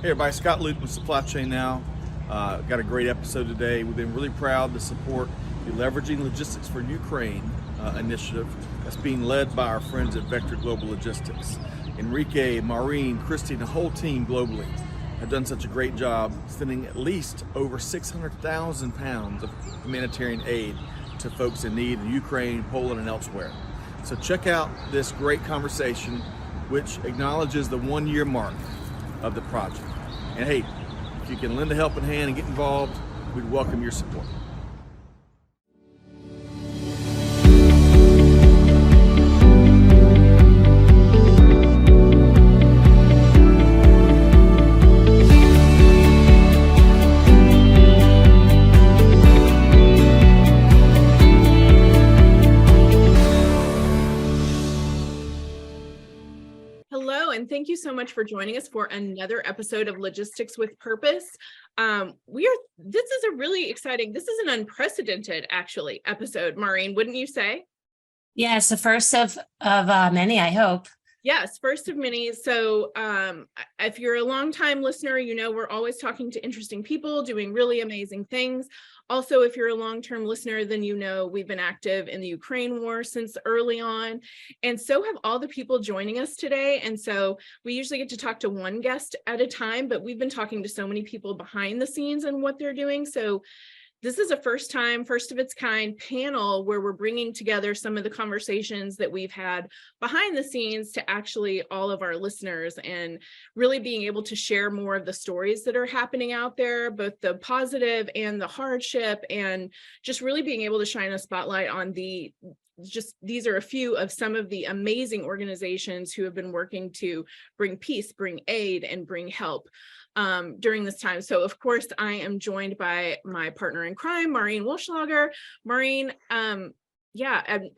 Hey everybody, Scott Luke with Supply Chain Now. Got a great episode today. We've been really proud to support the Leveraging Logistics for Ukraine initiative that's being led by our friends at Vector Global Logistics. Enrique, Maureen, Kristi, and the whole team globally have done such a great job sending at least over 600,000 pounds of humanitarian aid to folks in need in Ukraine, Poland, and elsewhere. So check out this great conversation, which acknowledges the 1-year mark of the project. And hey, if you can lend a helping hand and get involved, we'd welcome your support. Thank you so much for joining us for another episode of Logistics with Purpose. This is a really exciting, this is an unprecedented actually episode, Maureen, wouldn't you say? Yes, the first of many, I hope. Yes, first of many. So if you're a longtime listener, you know we're always talking to interesting people doing really amazing things. Also, if you're a long-term listener, then you know we've been active in the Ukraine war since early on, and so have all the people joining us today. And so we usually get to talk to one guest at a time, but we've been talking to so many people behind the scenes and what they're doing. So this is a first of its kind panel where we're bringing together some of the conversations that we've had behind the scenes to actually all of our listeners, and really being able to share more of the stories that are happening out there, both the positive and the hardship, and just really being able to shine a spotlight on these are a few of some of the amazing organizations who have been working to bring peace, bring aid, and bring help during this time. So of course, I am joined by my partner in crime, Maureen Woolshlager. Maureen, I'm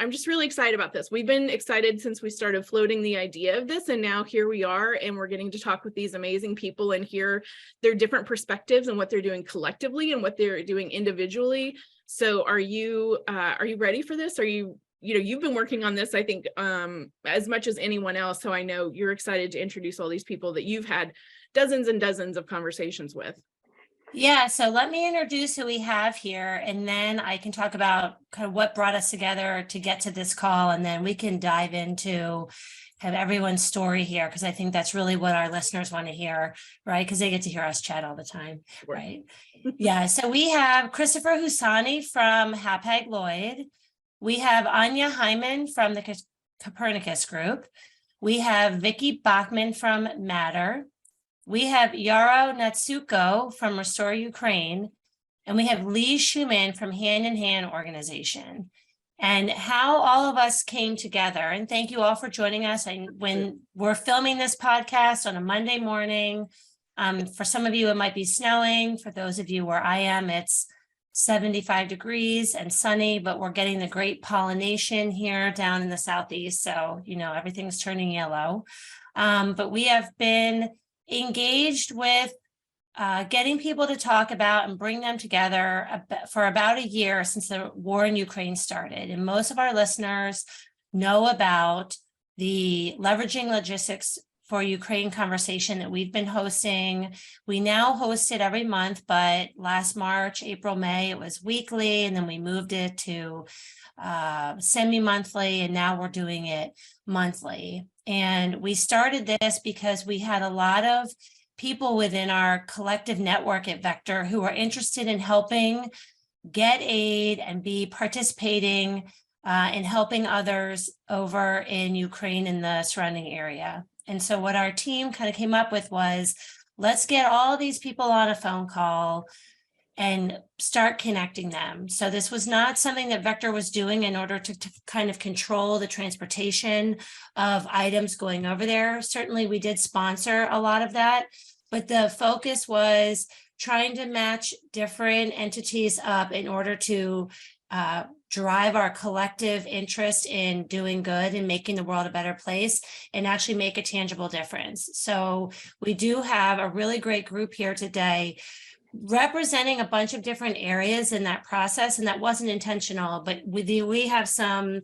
just really excited about this. We've been excited since we started floating the idea of this, and now here we are, and we're getting to talk with these amazing people and hear their different perspectives and what they're doing collectively and what they're doing individually. So are you ready for this? You've been working on this, I think, as much as anyone else. So I know you're excited to introduce all these people that you've had dozens and dozens of conversations with. Yeah, so let me introduce who we have here, and then I can talk about kind of what brought us together to get to this call, and then we can dive into kind of everyone's story here, because I think that's really what our listeners want to hear, right? Because they get to hear us chat all the time, right? Yeah, so we have Christopher Hussaini from Hapag-Lloyd. We have Ania Hyman from the Copernicus group. We have Vicky Bachman from Matter. We have Yaro Natsuko from Restore Ukraine. And we have Lee Schumann from Hand in Hand organization. And how all of us came together. And thank you all for joining us. When we're filming this podcast on a Monday morning, for some of you, it might be snowing. For those of you where I am, it's 75 degrees and sunny, but we're getting the great pollination here down in the Southeast. So, everything's turning yellow. But we have been engaged with getting people to talk about and bring them together for about a year since the war in Ukraine started. And most of our listeners know about the Leveraging Logistics for Ukraine conversation that we've been hosting. We now host it every month, but last March, April, May, it was weekly, and then we moved it to semi-monthly, and now we're doing it monthly. And we started this because we had a lot of people within our collective network at Vector who are interested in helping get aid and be participating in helping others over in Ukraine and the surrounding area. And so what our team kind of came up with was, let's get all these people on a phone call and start connecting them. So this was not something that Vector was doing in order to kind of control the transportation of items going over there. Certainly we did sponsor a lot of that, but the focus was trying to match different entities up in order to drive our collective interest in doing good and making the world a better place and actually make a tangible difference. So we do have a really great group here today representing a bunch of different areas in that process, and that wasn't intentional, but we have some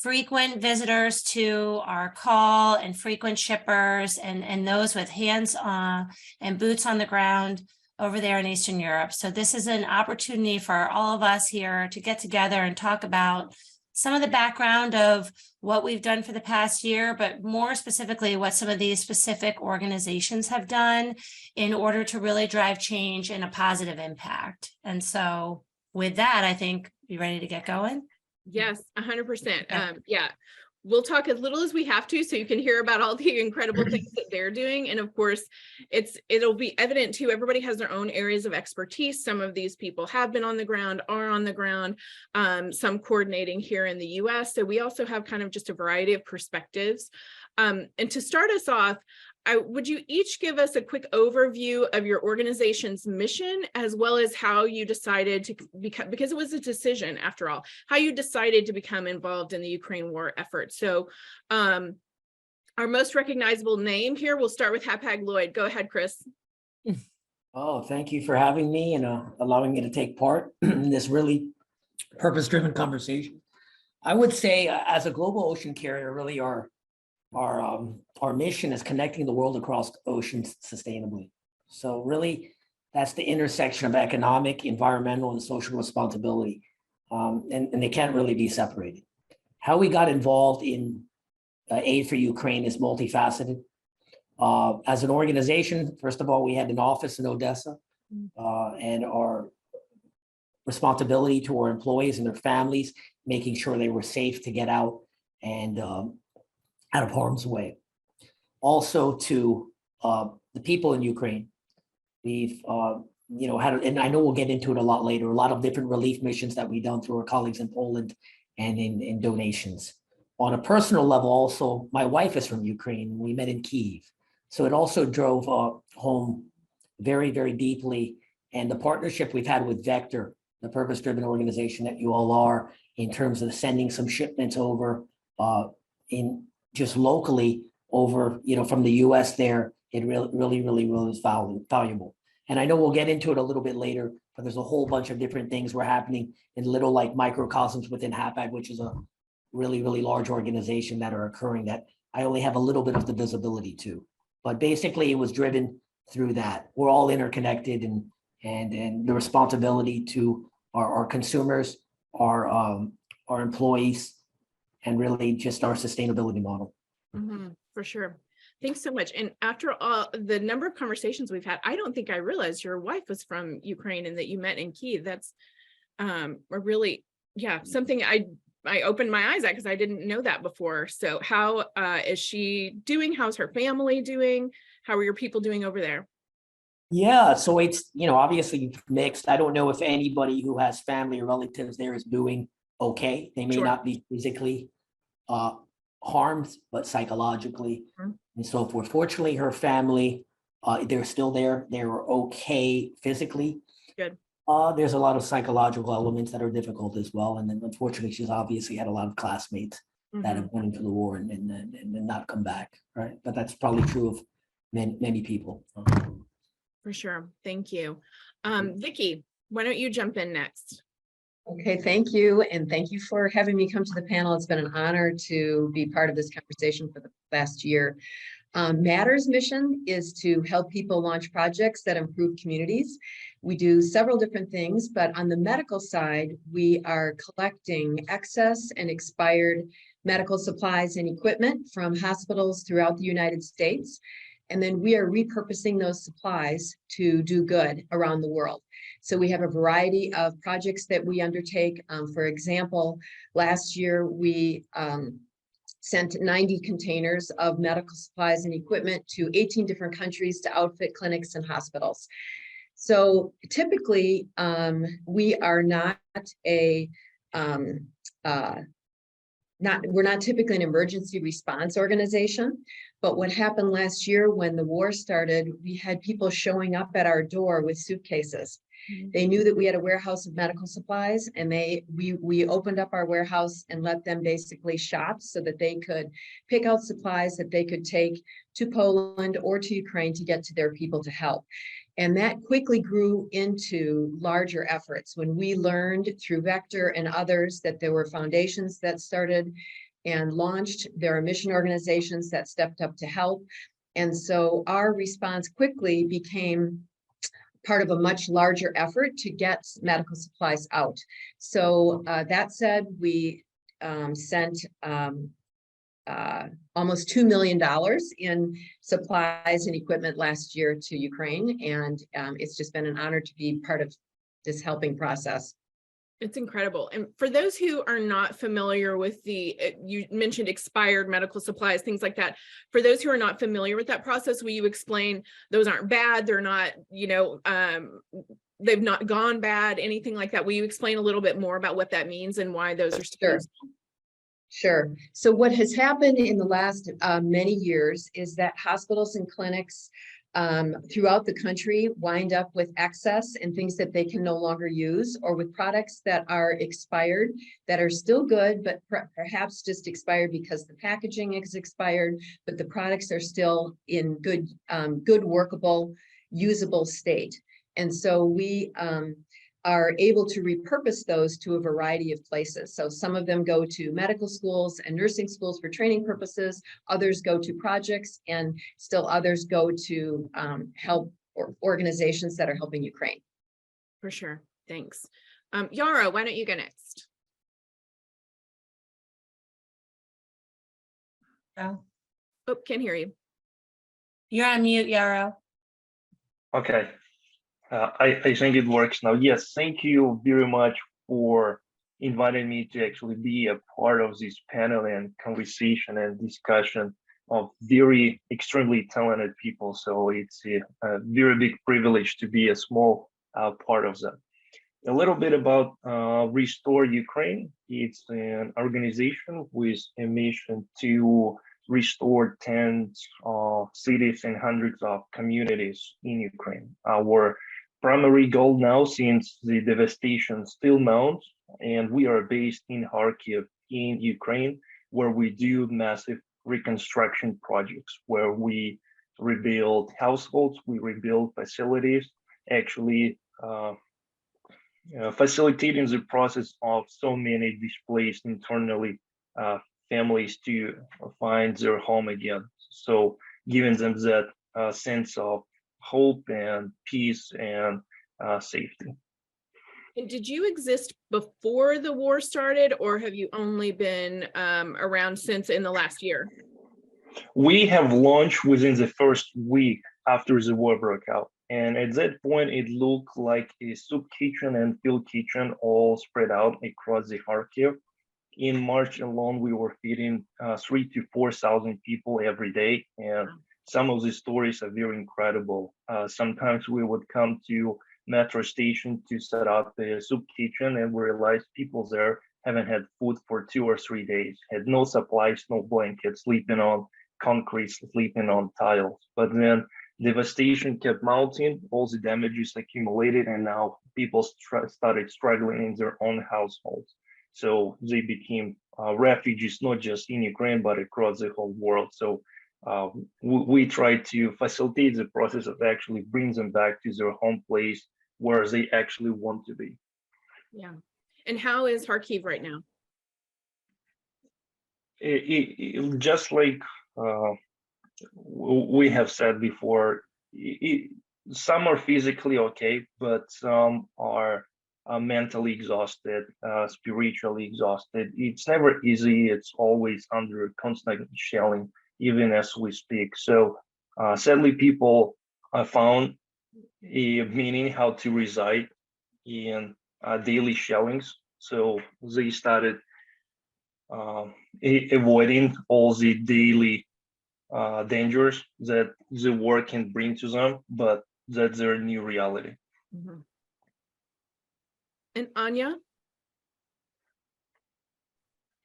frequent visitors to our call and frequent shippers and those with hands on and boots on the ground over there in Eastern Europe. So this is an opportunity for all of us here to get together and talk about some of the background of what we've done for the past year, but more specifically, what some of these specific organizations have done in order to really drive change and a positive impact. And so with that, I think you ready to get going? Yes, 100%. Yeah, we'll talk as little as we have to, so you can hear about all the incredible things that they're doing. And of course, it'll be evident too, everybody has their own areas of expertise. Some of these people have been on the ground, are on the ground, some coordinating here in the US. So we also have kind of just a variety of perspectives. And to start us off, would you each give us a quick overview of your organization's mission, as well as how you decided to become, because it was a decision after all, how you decided to become involved in the Ukraine war effort. So our most recognizable name here, we'll start with Hapag-Lloyd. Go ahead, Chris. Oh, thank you for having me and allowing me to take part in this really purpose-driven conversation. I would say as a global ocean carrier, really our mission is connecting the world across oceans sustainably. So really, that's the intersection of economic, environmental, and social responsibility. And they can't really be separated. How we got involved in aid for Ukraine is multifaceted. As an organization, first of all, we had an office in Odessa, and our responsibility to our employees and their families, making sure they were safe to get out and out of harm's way. Also to the people in Ukraine, we've had, and I know we'll get into it a lot later, a lot of different relief missions that we've done through our colleagues in Poland and in donations. On a personal level, also, my wife is from Ukraine. We met in Kyiv. So it also drove home very, very deeply. And the partnership we've had with Vector, the purpose-driven organization that you all are, in terms of sending some shipments over in just locally over, from the US there, it really was valuable. And I know we'll get into it a little bit later, but there's a whole bunch of different things were happening in little like microcosms within Hapag, which is a really, really large organization that are occurring that I only have a little bit of the visibility to. But basically it was driven through that. We're all interconnected and the responsibility to our consumers, our employees, and really just our sustainability model. For sure. Thanks so much. And after all the number of conversations we've had, I don't think I realized your wife was from Ukraine and that you met in Kyiv. That's a really, something I opened my eyes at because I didn't know that before. So how is she doing? How's her family doing? How are your people doing over there? Yeah, so it's, obviously mixed. I don't know if anybody who has family or relatives there is doing okay. They may not be physically harmed, but psychologically and so forth. Fortunately, her family, they're still there. They're okay physically. Good. There's a lot of psychological elements that are difficult as well. And then unfortunately, she's obviously had a lot of classmates that have went into the war and not come back, right? But that's probably true of many people. For sure. Thank you. Vicki, why don't you jump in next? Okay, thank you. And thank you for having me come to the panel. It's been an honor to be part of this conversation for the last year. Matter's mission is to help people launch projects that improve communities. We do several different things, but on the medical side, we are collecting excess and expired medical supplies and equipment from hospitals throughout the United States. And then we are repurposing those supplies to do good around the world. So we have a variety of projects that we undertake. For example, last year we sent 90 containers of medical supplies and equipment to 18 different countries to outfit clinics and hospitals. So typically we are not we're not typically an emergency response organization, but what happened last year when the war started, we had people showing up at our door with suitcases. They knew that we had a warehouse of medical supplies, and we opened up our warehouse and let them basically shop so that they could pick out supplies that they could take to Poland or to Ukraine to get to their people to help. And that quickly grew into larger efforts when we learned through Vector and others that there were foundations that started and launched. There are mission organizations that stepped up to help. And so our response quickly became part of a much larger effort to get medical supplies out. So that said, we sent almost $2 million in supplies and equipment last year to Ukraine. And it's just been an honor to be part of this helping process. It's incredible. And for those who are not familiar with you mentioned expired medical supplies, things like that. For those who are not familiar with that process, will you explain those aren't bad? They're not, they've not gone bad, anything like that. Will you explain a little bit more about what that means and why those are still? Sure. So what has happened in the last many years is that hospitals and clinics throughout the country wind up with excess and things that they can no longer use, or with products that are expired that are still good, but perhaps just expired because the packaging is expired, but the products are still in good workable, usable state. And so we are able to repurpose those to a variety of places. So some of them go to medical schools and nursing schools for training purposes, others go to projects, and still others go to help organizations that are helping Ukraine. For sure, thanks. Yara, why don't you go next? Oh, can't hear you. you're on mute, Yara. Okay. I think it works now. Yes, thank you very much for inviting me to actually be a part of this panel and conversation and discussion of very extremely talented people. So it's a very big privilege to be a small part of that. A little bit about Restore Ukraine. It's an organization with a mission to restore tens of cities and hundreds of communities in Ukraine. Our primary goal now, since the devastation still mounts, and we are based in Kharkiv in Ukraine, where we do massive reconstruction projects, where we rebuild households, we rebuild facilities, actually facilitating the process of so many displaced internally families to find their home again. So giving them that sense of hope and peace and safety. And did you exist before the war started, or have you only been around since in the last year? We have launched within the first week after the war broke out. And at that point, it looked like a soup kitchen and field kitchen all spread out across the Kharkiv. In March alone, we were feeding 3,000 to 4,000 people every day. And some of the stories are very incredible. Sometimes we would come to metro station to set up the soup kitchen, and we realized people there haven't had food for 2 or 3 days, had no supplies, no blankets, sleeping on concrete, sleeping on tiles. But then devastation kept mounting, all the damages accumulated, and now people started struggling in their own households. So they became refugees, not just in Ukraine, but across the whole world. So we try to facilitate the process of actually bring them back to their home place where they actually want to be. Yeah. And how is Kharkiv right now? Just like we have said before, some are physically okay, but some are mentally exhausted, spiritually exhausted. It's never easy. It's always under constant shelling, even as we speak. So sadly, people found a meaning how to reside in daily shellings. So they started avoiding all the daily dangers that the war can bring to them, but that's their new reality. Mm-hmm. And Ania?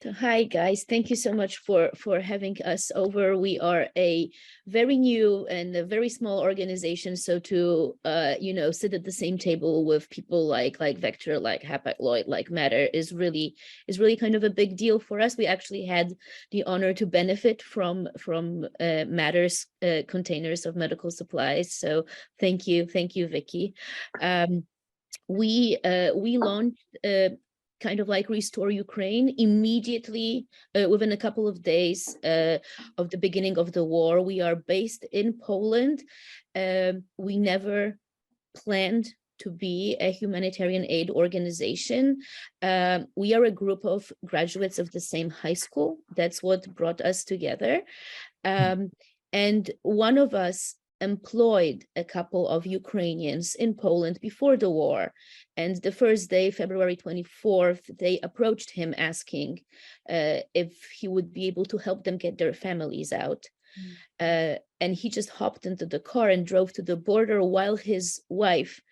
So hi guys, thank you so much for having us over. We are a very new and a very small organization, so to sit at the same table with people like Vector, like Hapag-Lloyd, like Matter is really kind of a big deal for us. We actually had the honor to benefit from Matter's containers of medical supplies. So thank you, Vicky. We launched kind of like restore Ukraine immediately within a couple of days of the beginning of the war. We are based in Poland. We never planned to be a humanitarian aid organization. We are a group of graduates of the same high school. That's what brought us together. And one of us employed a couple of Ukrainians in Poland before the war. And the first day, February 24th, they approached him asking if he would be able to help them get their families out. And he just hopped into the car and drove to the border while his wife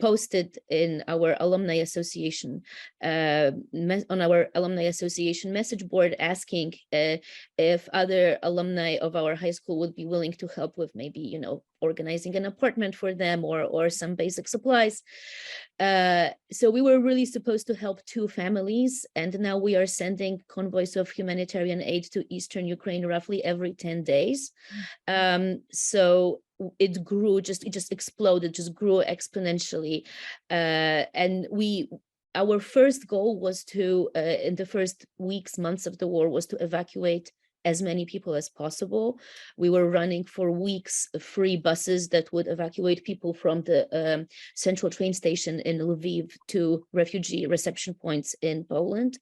posted in our alumni association on our alumni association message board asking if other alumni of our high school would be willing to help with maybe, you know, organizing an apartment for them or some basic supplies. So we were really supposed to help 2 families, and now we are sending convoys of humanitarian aid to Eastern Ukraine roughly every 10 days. So it grew, it just exploded, just grew exponentially. And our first goal was to, in the first weeks, months of the war, was to evacuate as many people as possible. We were running for weeks free buses that would evacuate people from the central train station in Lviv to refugee reception points in Poland.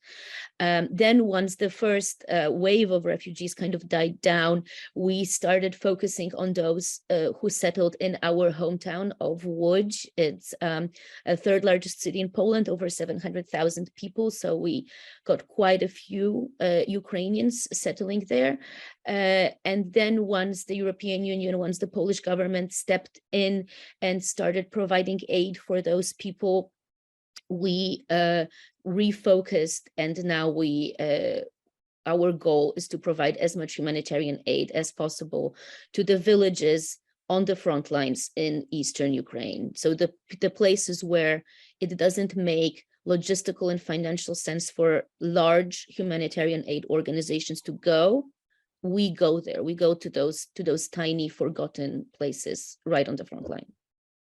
Then once the first wave of refugees kind of died down, we started focusing on those who settled in our hometown of Łódź. It's a 3rd largest city in Poland, over 700,000 people. So we got quite a few Ukrainians settling there. And then once the European Union, once the Polish government stepped in and started providing aid for those people, we refocused, and now our goal is to provide as much humanitarian aid as possible to the villages on the front lines in Eastern Ukraine. So the places where it doesn't make logistical and financial sense for large humanitarian aid organizations to go, we go there. We go to those tiny forgotten places right on the front line.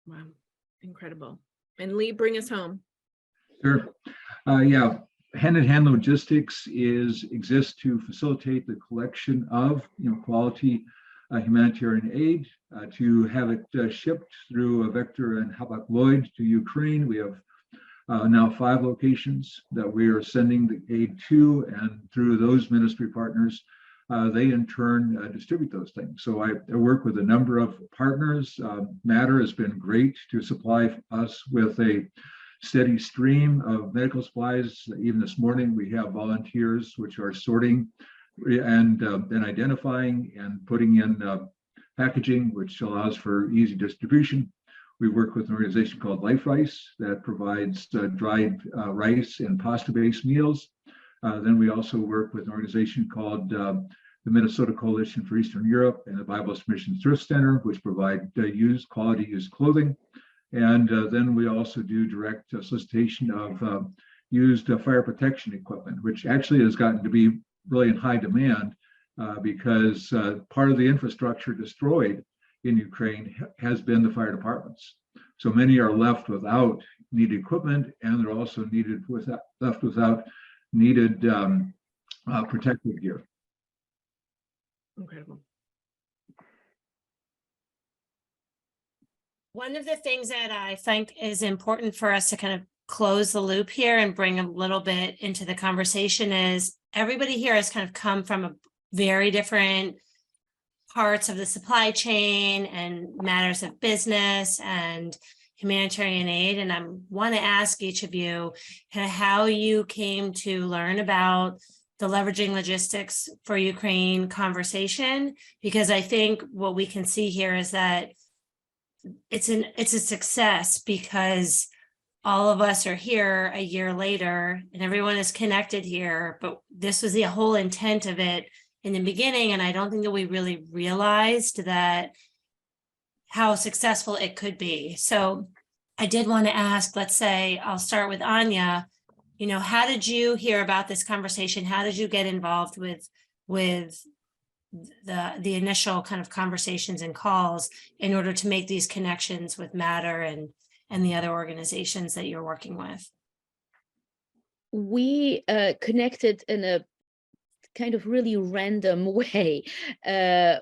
Wow, incredible. And Lee, bring us home. Sure. Yeah, hand-in-hand logistics exists to facilitate the collection of quality humanitarian aid, to have it shipped through a vector and Hapag-Lloyd to Ukraine. We have now 5 locations that we are sending the aid to, and through those ministry partners, they in turn distribute those things. So I work with a number of partners. Matter has been great to supply us with a steady stream of medical supplies. Even this morning, we have volunteers which are sorting and then identifying and putting in packaging, which allows for easy distribution. We work with an organization called Life Rice that provides dried rice and pasta-based meals. Then we also work with an organization called the Minnesota Coalition for Eastern Europe and the Bible Mission Thrift Center, which provide quality used clothing. And then we also do direct solicitation of used fire protection equipment, which actually has gotten to be really in high demand because part of the infrastructure destroyed in Ukraine has been the fire departments. So many are left without needed equipment, and they're also left without needed protective gear. Incredible. One of the things that I think is important for us to kind of close the loop here and bring a little bit into the conversation is everybody here has kind of come from a very different parts of the supply chain and matters of business and humanitarian aid. And I want to ask each of you kind of how you came to learn about the leveraging logistics for Ukraine conversation, because I think what we can see here is that it's a success because all of us are here a year later and everyone is connected here, but this was the whole intent of it in the beginning. And I don't think that we really realized that how successful it could be. So I did want to ask, let's say, I'll start with Ania, how did you hear about this conversation? How did you get involved with the initial kind of conversations and calls in order to make these connections with Matter and the other organizations that you're working with? We connected in a kind of really random way.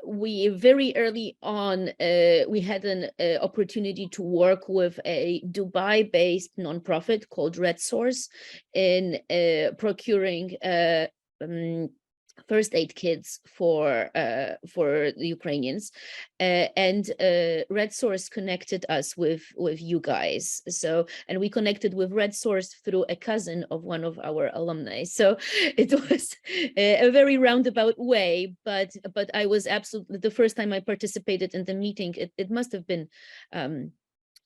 We very early on, we had an opportunity to work with a Dubai-based nonprofit called Red Source in procuring first aid kits for the Ukrainians, and Red Source connected us with you guys. So, and we connected with Red Source through a cousin of one of our alumni. So it was a very roundabout way, but I was absolutely, the first time I participated in the meeting, it must have been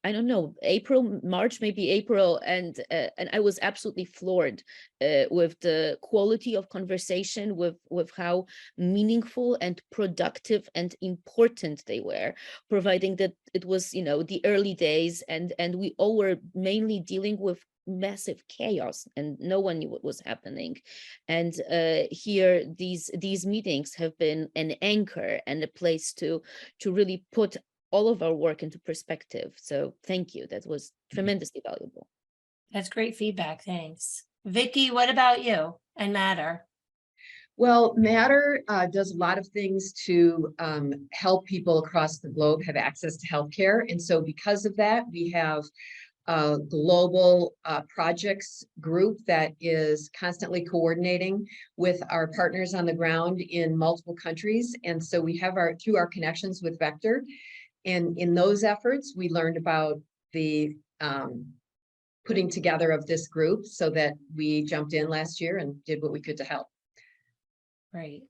I don't know, April, March, maybe April, and I was absolutely floored with the quality of conversation, with how meaningful and productive and important they were, providing that it was, you know, the early days, and we all were mainly dealing with massive chaos and no one knew what was happening. And here these meetings have been an anchor and a place to really put all of our work into perspective. So thank you. That was tremendously valuable. That's great feedback. Thanks. Vicky, what about you and Matter? Well, Matter does a lot of things to help people across the globe have access to healthcare. And so because of that, we have a global projects group that is constantly coordinating with our partners on the ground in multiple countries. And so we have through our connections with Vector. And in those efforts, we learned about the putting together of this group, so that we jumped in last year and did what we could to help. Great.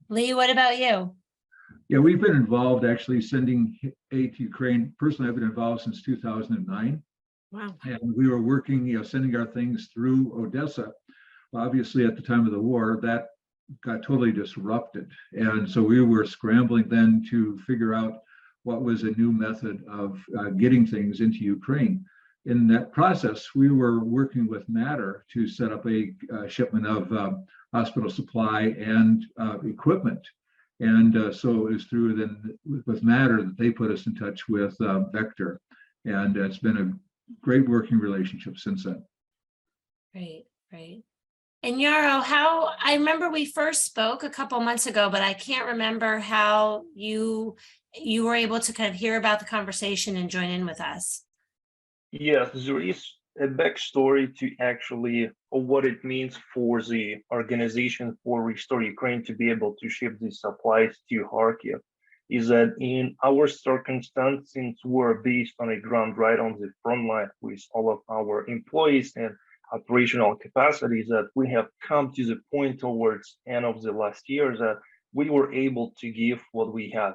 Lee, what about you? Yeah, we've been involved actually sending aid to Ukraine. Personally, I've been involved since 2009. Wow. And we were working, you know, sending our things through Odessa. Obviously, at the time of the war, that got totally disrupted. And so we were scrambling then to figure out what was a new method of getting things into Ukraine. In that process, we were working with Matter to set up a shipment of hospital supply and equipment. And so it was through then with Matter that they put us in touch with Vector. And it's been a great working relationship since then. Great, great. And Yarrow, how, I remember we first spoke a couple months ago, but I can't remember how you were able to kind of hear about the conversation and join in with us. Yes, there is a backstory to actually what it means for the organization for Restore Ukraine to be able to ship these supplies to Kharkiv. Is that in our circumstance, since we're based on a ground right on the front line with all of our employees and operational capacities, that we have come to the point towards end of the last year that we were able to give what we had.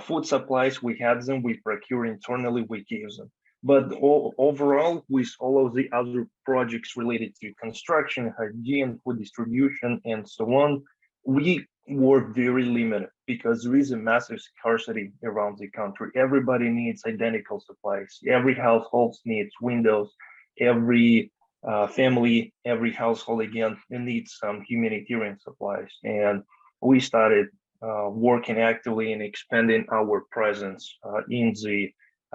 Food supplies, we had them, we procure internally, we gave them. But overall, with all of the other projects related to construction, hygiene, food distribution, and so on, we were very limited because there is a massive scarcity around the country. Everybody needs identical supplies. Every household needs windows. Every family, every household, again, needs some humanitarian supplies. And we started working actively and expanding our presence in the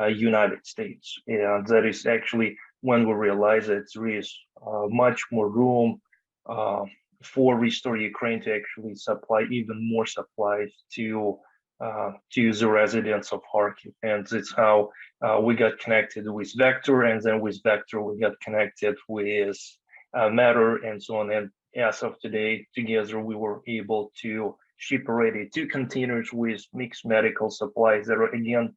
United States. And that is actually when we realized that there is much more room for Restore Ukraine to actually supply even more supplies to the residents of Kharkiv. And that's how we got connected with Vector, and then with Vector we got connected with Matter and so on. And as of today, together we were able to ship already 2 containers with mixed medical supplies that are, again,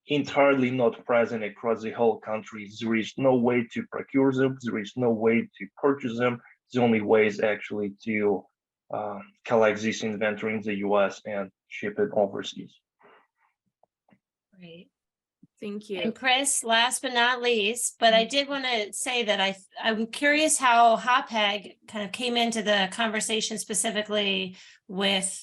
entirely not present across the whole country. There is no way to procure them. There is no way to purchase them. The only way is actually to collect this inventory in the US and ship it overseas. Great. Thank you. And Chris, last but not least, but I did want to say that I'm curious how Hapag kind of came into the conversation specifically with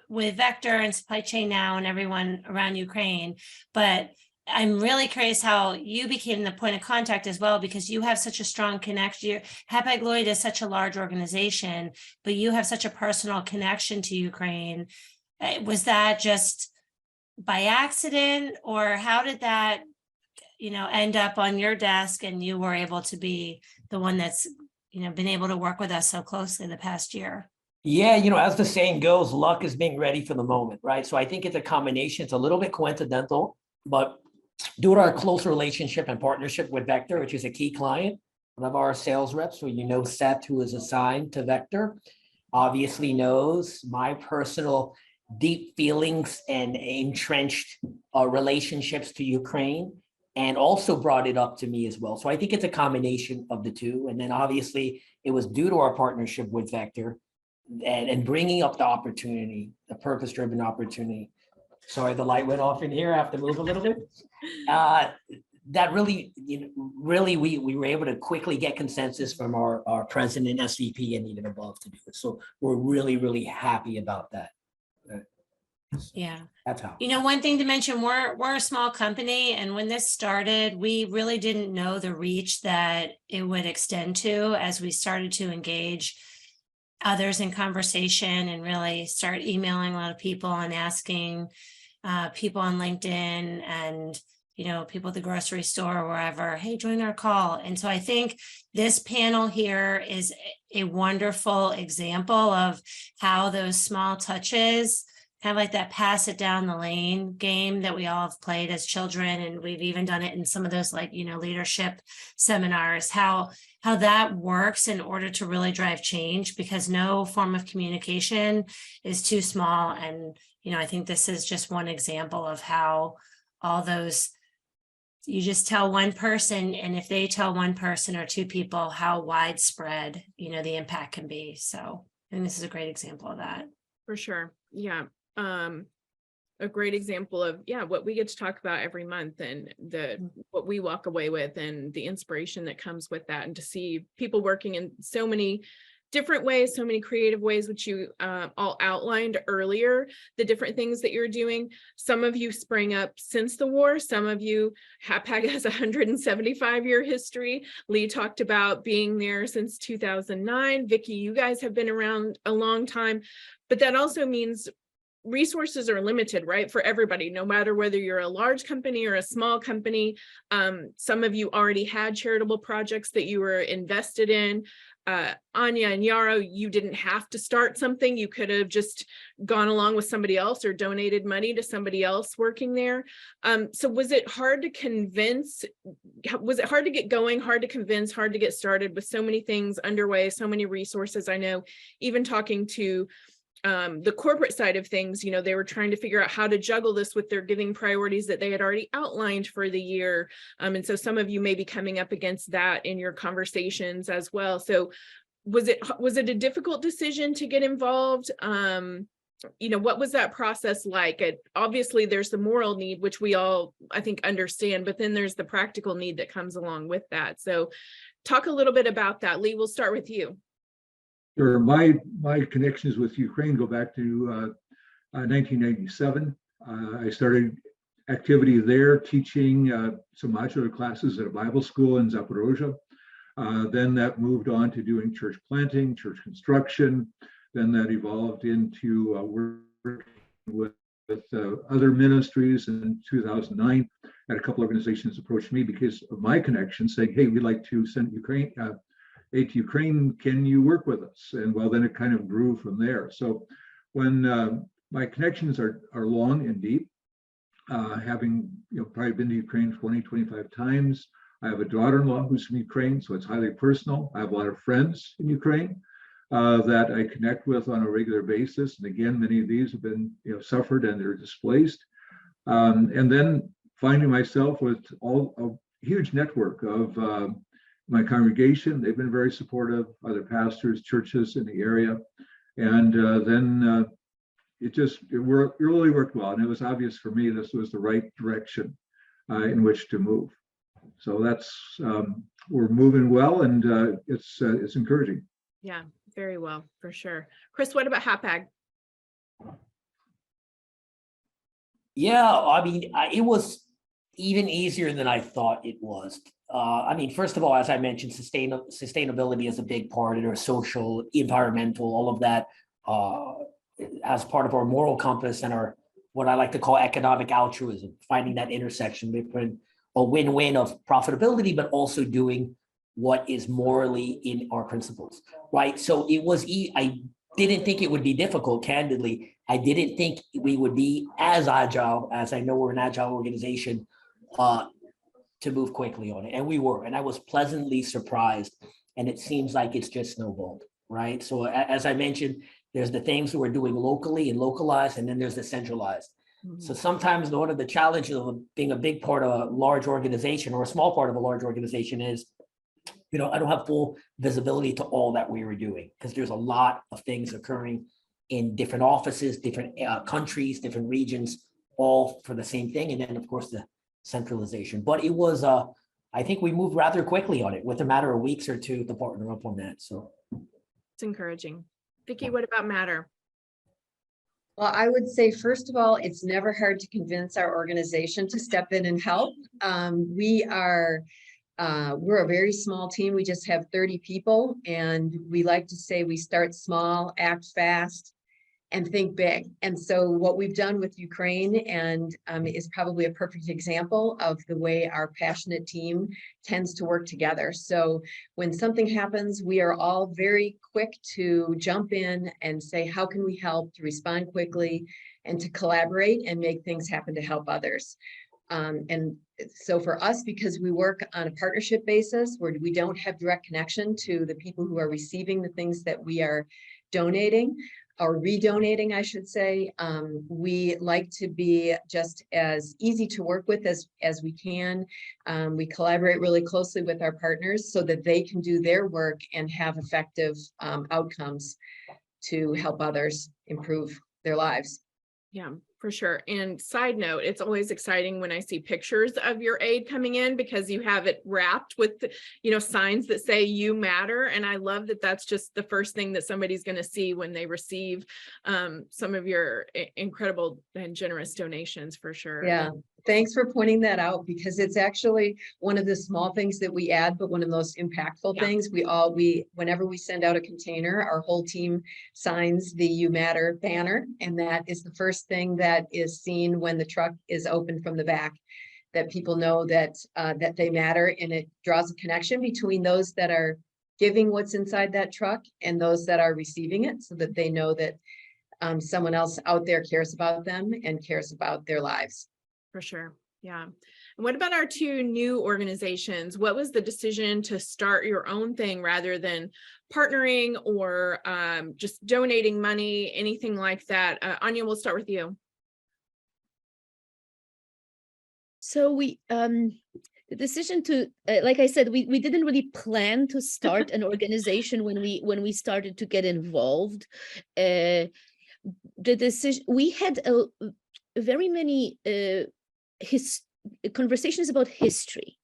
Vector and supply chain now and everyone around Ukraine. But I'm really curious how you became the point of contact as well, because you have such a strong connection. Hapag-Lloyd is such a large organization, but you have such a personal connection to Ukraine. Was that just by accident, or how did that, end up on your desk and you were able to be the one that's, been able to work with us so closely the past year. Yeah, as the saying goes, luck is being ready for the moment, right? So I think it's a combination. It's a little bit coincidental, but due to our close relationship and partnership with Vector, which is a key client, one of our sales reps, who Seth, who is assigned to Vector, obviously knows my personal deep feelings and entrenched relationships to Ukraine, and also brought it up to me as well. So I think it's a combination of the two. And then obviously it was due to our partnership with Vector and bringing up the opportunity, the purpose-driven opportunity. Sorry, the light went off in here. I have to move a little bit. That really, we were able to quickly get consensus from our president, SVP, and even above to do it. So we're really, really happy about that. Yeah. That's how. One thing to mention, we're a small company, and when this started, we really didn't know the reach that it would extend to as we started to engage others in conversation and really start emailing a lot of people and asking people on LinkedIn and people at the grocery store or wherever, hey, join our call. And so I think this panel here is a wonderful example of how those small touches, kind of like that pass it down the lane game that we all have played as children, and we've even done it in some of those leadership seminars, how that works in order to really drive change, because no form of communication is too small. And I think this is just one example of how all those, you just tell one person, and if they tell one person or two people, how widespread the impact can be. So I think this is a great example of that. For sure. Yeah. A great example of what we get to talk about every month, and what we walk away with, and the inspiration that comes with that, and to see people working in so many different ways, so many creative ways, which you all outlined earlier, the different things that you're doing. Some of you sprang up since the war. Some of you, Hapag has a 175-year history. Lee talked about being there since 2009. Vicki, you guys have been around a long time, but that also means resources are limited, right? For everybody, no matter whether you're a large company or a small company. Some of you already had charitable projects that you were invested in. Ania and Yarrow, you didn't have to start something. You could have just gone along with somebody else or donated money to somebody else working there. So was it hard to convince? Was it hard to get going, hard to convince, hard to get started with so many things underway, so many resources? I know even talking to the corporate side of things, they were trying to figure out how to juggle this with their giving priorities that they had already outlined for the year. And so some of you may be coming up against that in your conversations as well. So was it a difficult decision to get involved? What was that process like? Obviously there's the moral need, which we all, I think, understand, but then there's the practical need that comes along with that. So talk a little bit about that. Lee, we'll start with you. Sure. My connections with Ukraine go back to 1997. I started activity there, teaching some modular classes at a Bible school in Zaporozhye. Then that moved on to doing church planting, church construction. Then that evolved into working with other ministries. In 2009, I had a couple organizations approach me because of my connection, saying, "Hey, we'd like to send aid to Ukraine, can you work with us?" And well, then it kind of grew from there. So when my connections are long and deep, having probably been to Ukraine 25 times. I have a daughter-in-law who's from Ukraine, so it's highly personal. I have a lot of friends in Ukraine that I connect with on a regular basis. And again, many of these have been suffered and they're displaced. And then finding myself with a huge network of my congregation. They've been very supportive, other pastors, churches in the area. And then it really worked well. And it was obvious for me this was the right direction in which to move. So that's, we're moving well, and it's encouraging. Yeah, very well, for sure. Chris, what about Hapag? Yeah, I mean, it was even easier than I thought it was. First of all, as I mentioned, sustainability is a big part of our social, environmental, all of that as part of our moral compass and our, what I like to call economic altruism, finding that intersection between a win-win of profitability, but also doing what is morally in our principles, right? So it was, I didn't think it would be difficult, candidly. I didn't think we would be as agile, as I know we're an agile organization, to move quickly on it. And we were, and I was pleasantly surprised. And it seems like it's just snowballed, right? So as I mentioned, there's the things that we're doing locally and localized, and then there's the centralized. So sometimes one of the challenges of being a big part of a large organization or a small part of a large organization is, I don't have full visibility to all that we were doing, because there's a lot of things occurring in different offices, different countries, different regions, all for the same thing. And then of course the centralization, but it was, I think we moved rather quickly on it with a matter of weeks or two to partner up on that. So It's encouraging. Vicki, what about Matter? Well, I would say, first of all, it's never hard to convince our organization to step in and help. We're a very small team. We just have 30 people, and we like to say we start small, act fast, and think big. And so what we've done with Ukraine and is probably a perfect example of the way our passionate team tends to work together. So when something happens, we are all very quick to jump in and say, how can we help, to respond quickly and to collaborate and make things happen to help others. And so for us, because we work on a partnership basis where we don't have direct connection to the people who are receiving the things that we are donating, or redonating, I should say, we like to be just as easy to work with as we can. We collaborate really closely with our partners so that they can do their work and have effective outcomes to help others improve their lives. Yeah, for sure. And side note, it's always exciting when I see pictures of your aid coming in, because you have it wrapped with, signs that say you matter. And I love that that's just the first thing that somebody's going to see when they receive some of your incredible and generous donations, for sure. Yeah. Thanks for pointing that out, because it's actually one of the small things that we add, but one of the most impactful things. Whenever we send out a container, our whole team signs the You Matter banner. And that is the first thing that is seen when the truck is opened from the back, that people know that that they matter. And it draws a connection between those that are giving what's inside that truck and those that are receiving it, so that they know that someone else out there cares about them and cares about their lives. For sure. Yeah. And what about our two new organizations? What was the decision to start your own thing rather than partnering or just donating money, anything like that? Ania, we'll start with you. So the decision to, like I said, we didn't really plan to start an organization when we started to get involved. The decision, we had very many conversations about history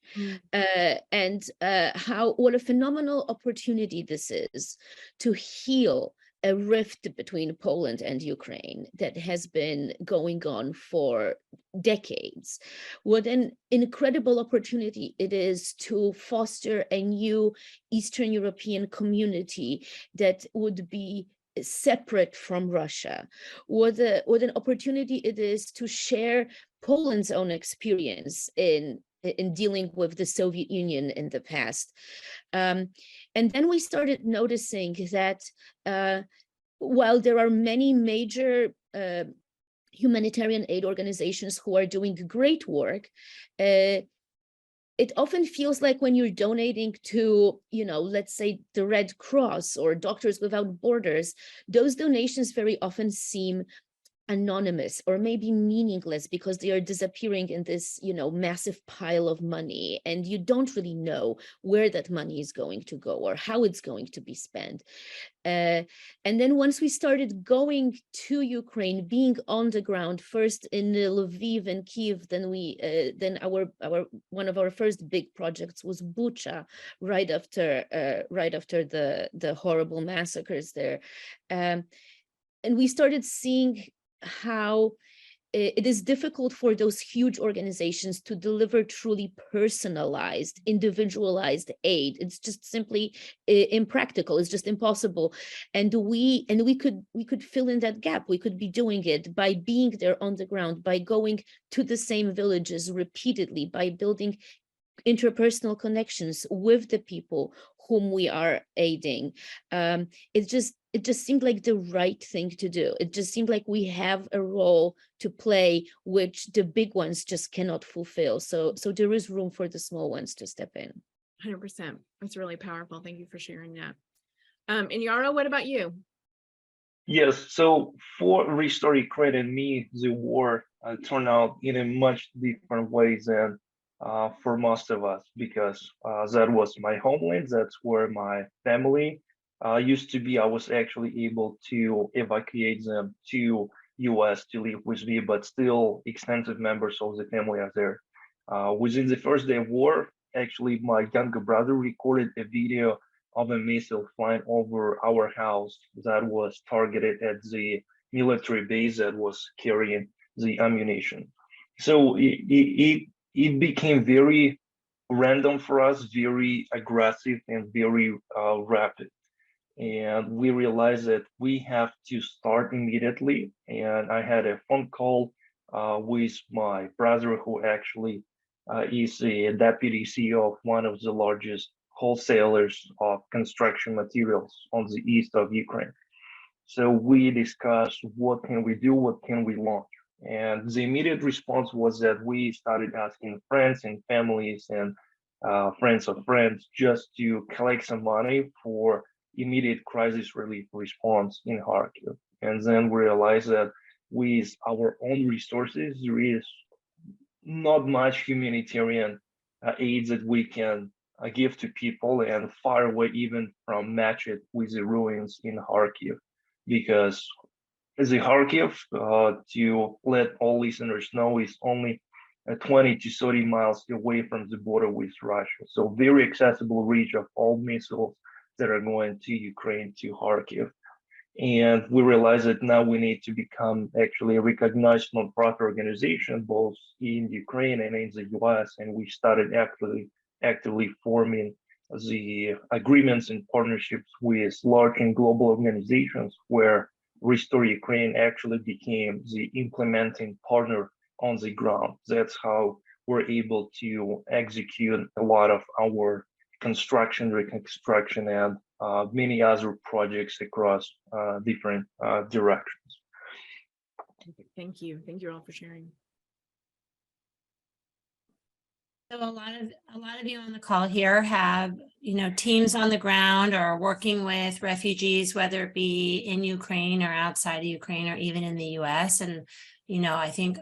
and what a phenomenal opportunity this is to heal a rift between Poland and Ukraine that has been going on for decades. What an incredible opportunity it is to foster a new Eastern European community that would be separate from Russia. What an opportunity it is to share Poland's own experience in dealing with the Soviet Union in the past. And then we started noticing that while there are many major humanitarian aid organizations who are doing great work, it often feels like when you're donating to, let's say the Red Cross or Doctors Without Borders, those donations very often seem anonymous or maybe meaningless because they are disappearing in this, massive pile of money, and you don't really know where that money is going to go or how it's going to be spent. And then once we started going to Ukraine, being on the ground, first in Lviv and Kyiv, then our one of our first big projects was Bucha, right after the horrible massacres there, and we started seeing how it is difficult for those huge organizations to deliver truly personalized, individualized aid. It's just simply impractical. It's just impossible. And we could fill in that gap. We could be doing it by being there on the ground, by going to the same villages repeatedly, by building interpersonal connections with the people whom we are aiding. It just seemed like the right thing to do. It just seemed like we have a role to play, which the big ones just cannot fulfill. So there is room for the small ones to step in. 100%. That's really powerful. Thank you for sharing that. And Yara, what about you? Yes, so for Restore Ukraine and me, the war turned out in a much different ways than for most of us, because that was my homeland, that's where my family used to be. I was actually able to evacuate them to US to live with me, but still extensive members of the family are there. Within the first day of war, actually my younger brother recorded a video of a missile flying over our house that was targeted at the military base that was carrying the ammunition. So it became very random for us, very aggressive and very rapid. And we realized that we have to start immediately. And I had a phone call with my brother, who actually is a deputy CEO of one of the largest wholesalers of construction materials on the east of Ukraine. So we discussed what can we do, what can we launch? And the immediate response was that we started asking friends and families and friends of friends just to collect some money for immediate crisis relief response in Kharkiv. And then we realized that with our own resources, there is not much humanitarian aid that we can give to people, and far away even from match it with the ruins in Kharkiv, because the Kharkiv, to let all listeners know, is only 20 to 30 miles away from the border with Russia. So very accessible reach of all missiles that are going to Ukraine, to Kharkiv. And we realize that now we need to become actually a recognized nonprofit organization, both in Ukraine and in the US. And we started actively forming the agreements and partnerships with large and global organizations, where Restore Ukraine actually became the implementing partner on the ground. That's how we're able to execute a lot of our construction, reconstruction, and many other projects across different directions. Thank you. Thank you all for sharing. So a lot of you on the call here have, teams on the ground or working with refugees, whether it be in Ukraine or outside of Ukraine or even in the US. And, I think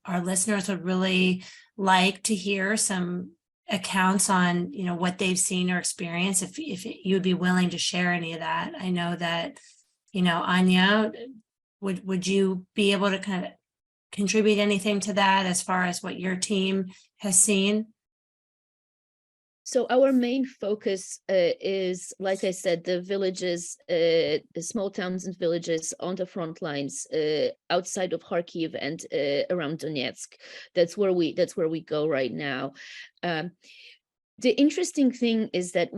our listeners would really like to hear some accounts on, what they've seen or experienced, if you'd be willing to share any of that. I know that, Ania, would you be able to kind of contribute anything to that as far as what your team has seen? So our main focus is, like I said, the villages, the small towns and villages on the front lines outside of Kharkiv and around Donetsk. That's where we go right now. The interesting thing is that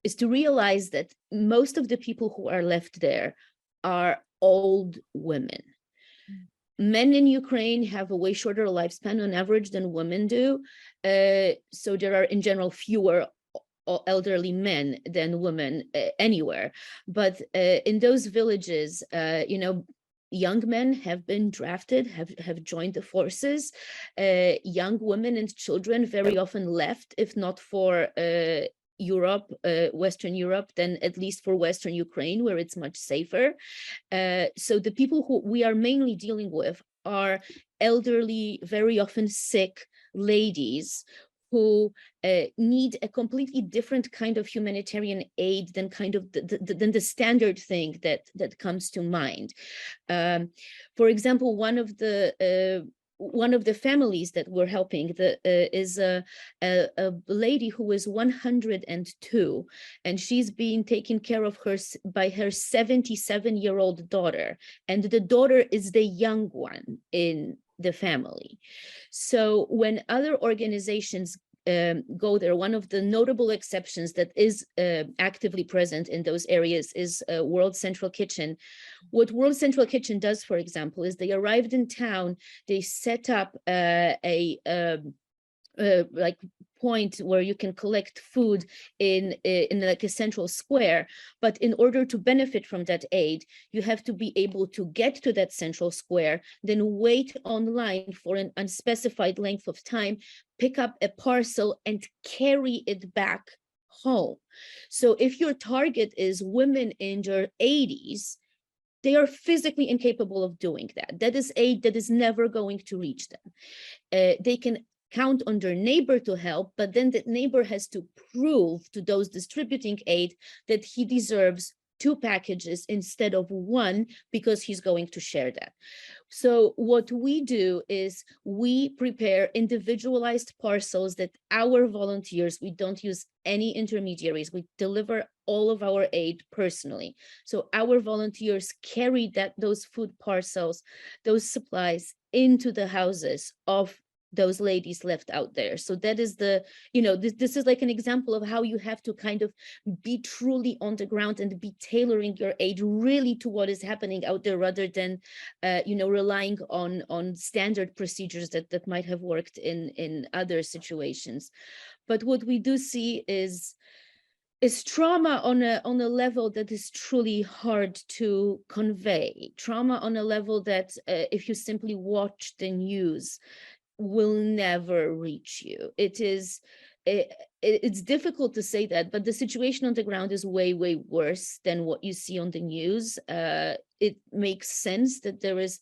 is to realize that most of the people who are left there are old women. Men in Ukraine have a way shorter lifespan on average than women do. So there are in general fewer elderly men than women anywhere. But in those villages, young men have been drafted, have joined the forces. Young women and children very often left, if not for Europe, Western Europe, then at least for Western Ukraine, where it's much safer. So the people who we are mainly dealing with are elderly, very often sick ladies who need a completely different kind of humanitarian aid than than the standard thing that comes to mind. For example, one of the families that we're helping is a lady who is 102, and she's being taken care of by her 77-year-old daughter, and the daughter is the young one in the family. So when other organizations go there, one of the notable exceptions that is actively present in those areas is World Central Kitchen. What World Central Kitchen does, for example, is they arrived in town, they set up like point where you can collect food in like a central square. But in order to benefit from that aid, you have to be able to get to that central square, then wait online for an unspecified length of time, pick up a parcel and carry it back home. So if your target is women in their 80s, they are physically incapable of doing that. That is aid that is never going to reach them. They can count on their neighbor to help, but then that neighbor has to prove to those distributing aid that he deserves 2 packages instead of 1 because he's going to share that. So what we do is we prepare individualized parcels that our volunteers, we don't use any intermediaries, we deliver all of our aid personally. So our volunteers carry those food parcels, those supplies into the houses of those ladies left out there. So that is this is like an example of how you have to kind of be truly on the ground and be tailoring your aid really to what is happening out there, rather than relying on standard procedures that might have worked in other situations. But what we do see is trauma on a level that is truly hard to convey. Trauma on a level that if you simply watch the news, will never reach you. It's difficult to say that, but the situation on the ground is way, way worse than what you see on the news. It makes sense that there is,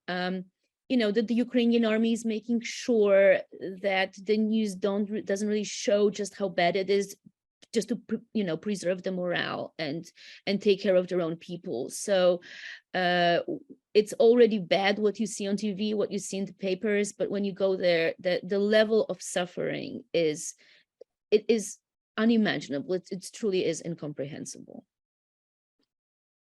that the Ukrainian army is making sure that the news doesn't really show just how bad it is, just to preserve the morale and take care of their own people. So it's already bad what you see on TV, what you see in the papers, but when you go there, the level of suffering is unimaginable. It truly is incomprehensible.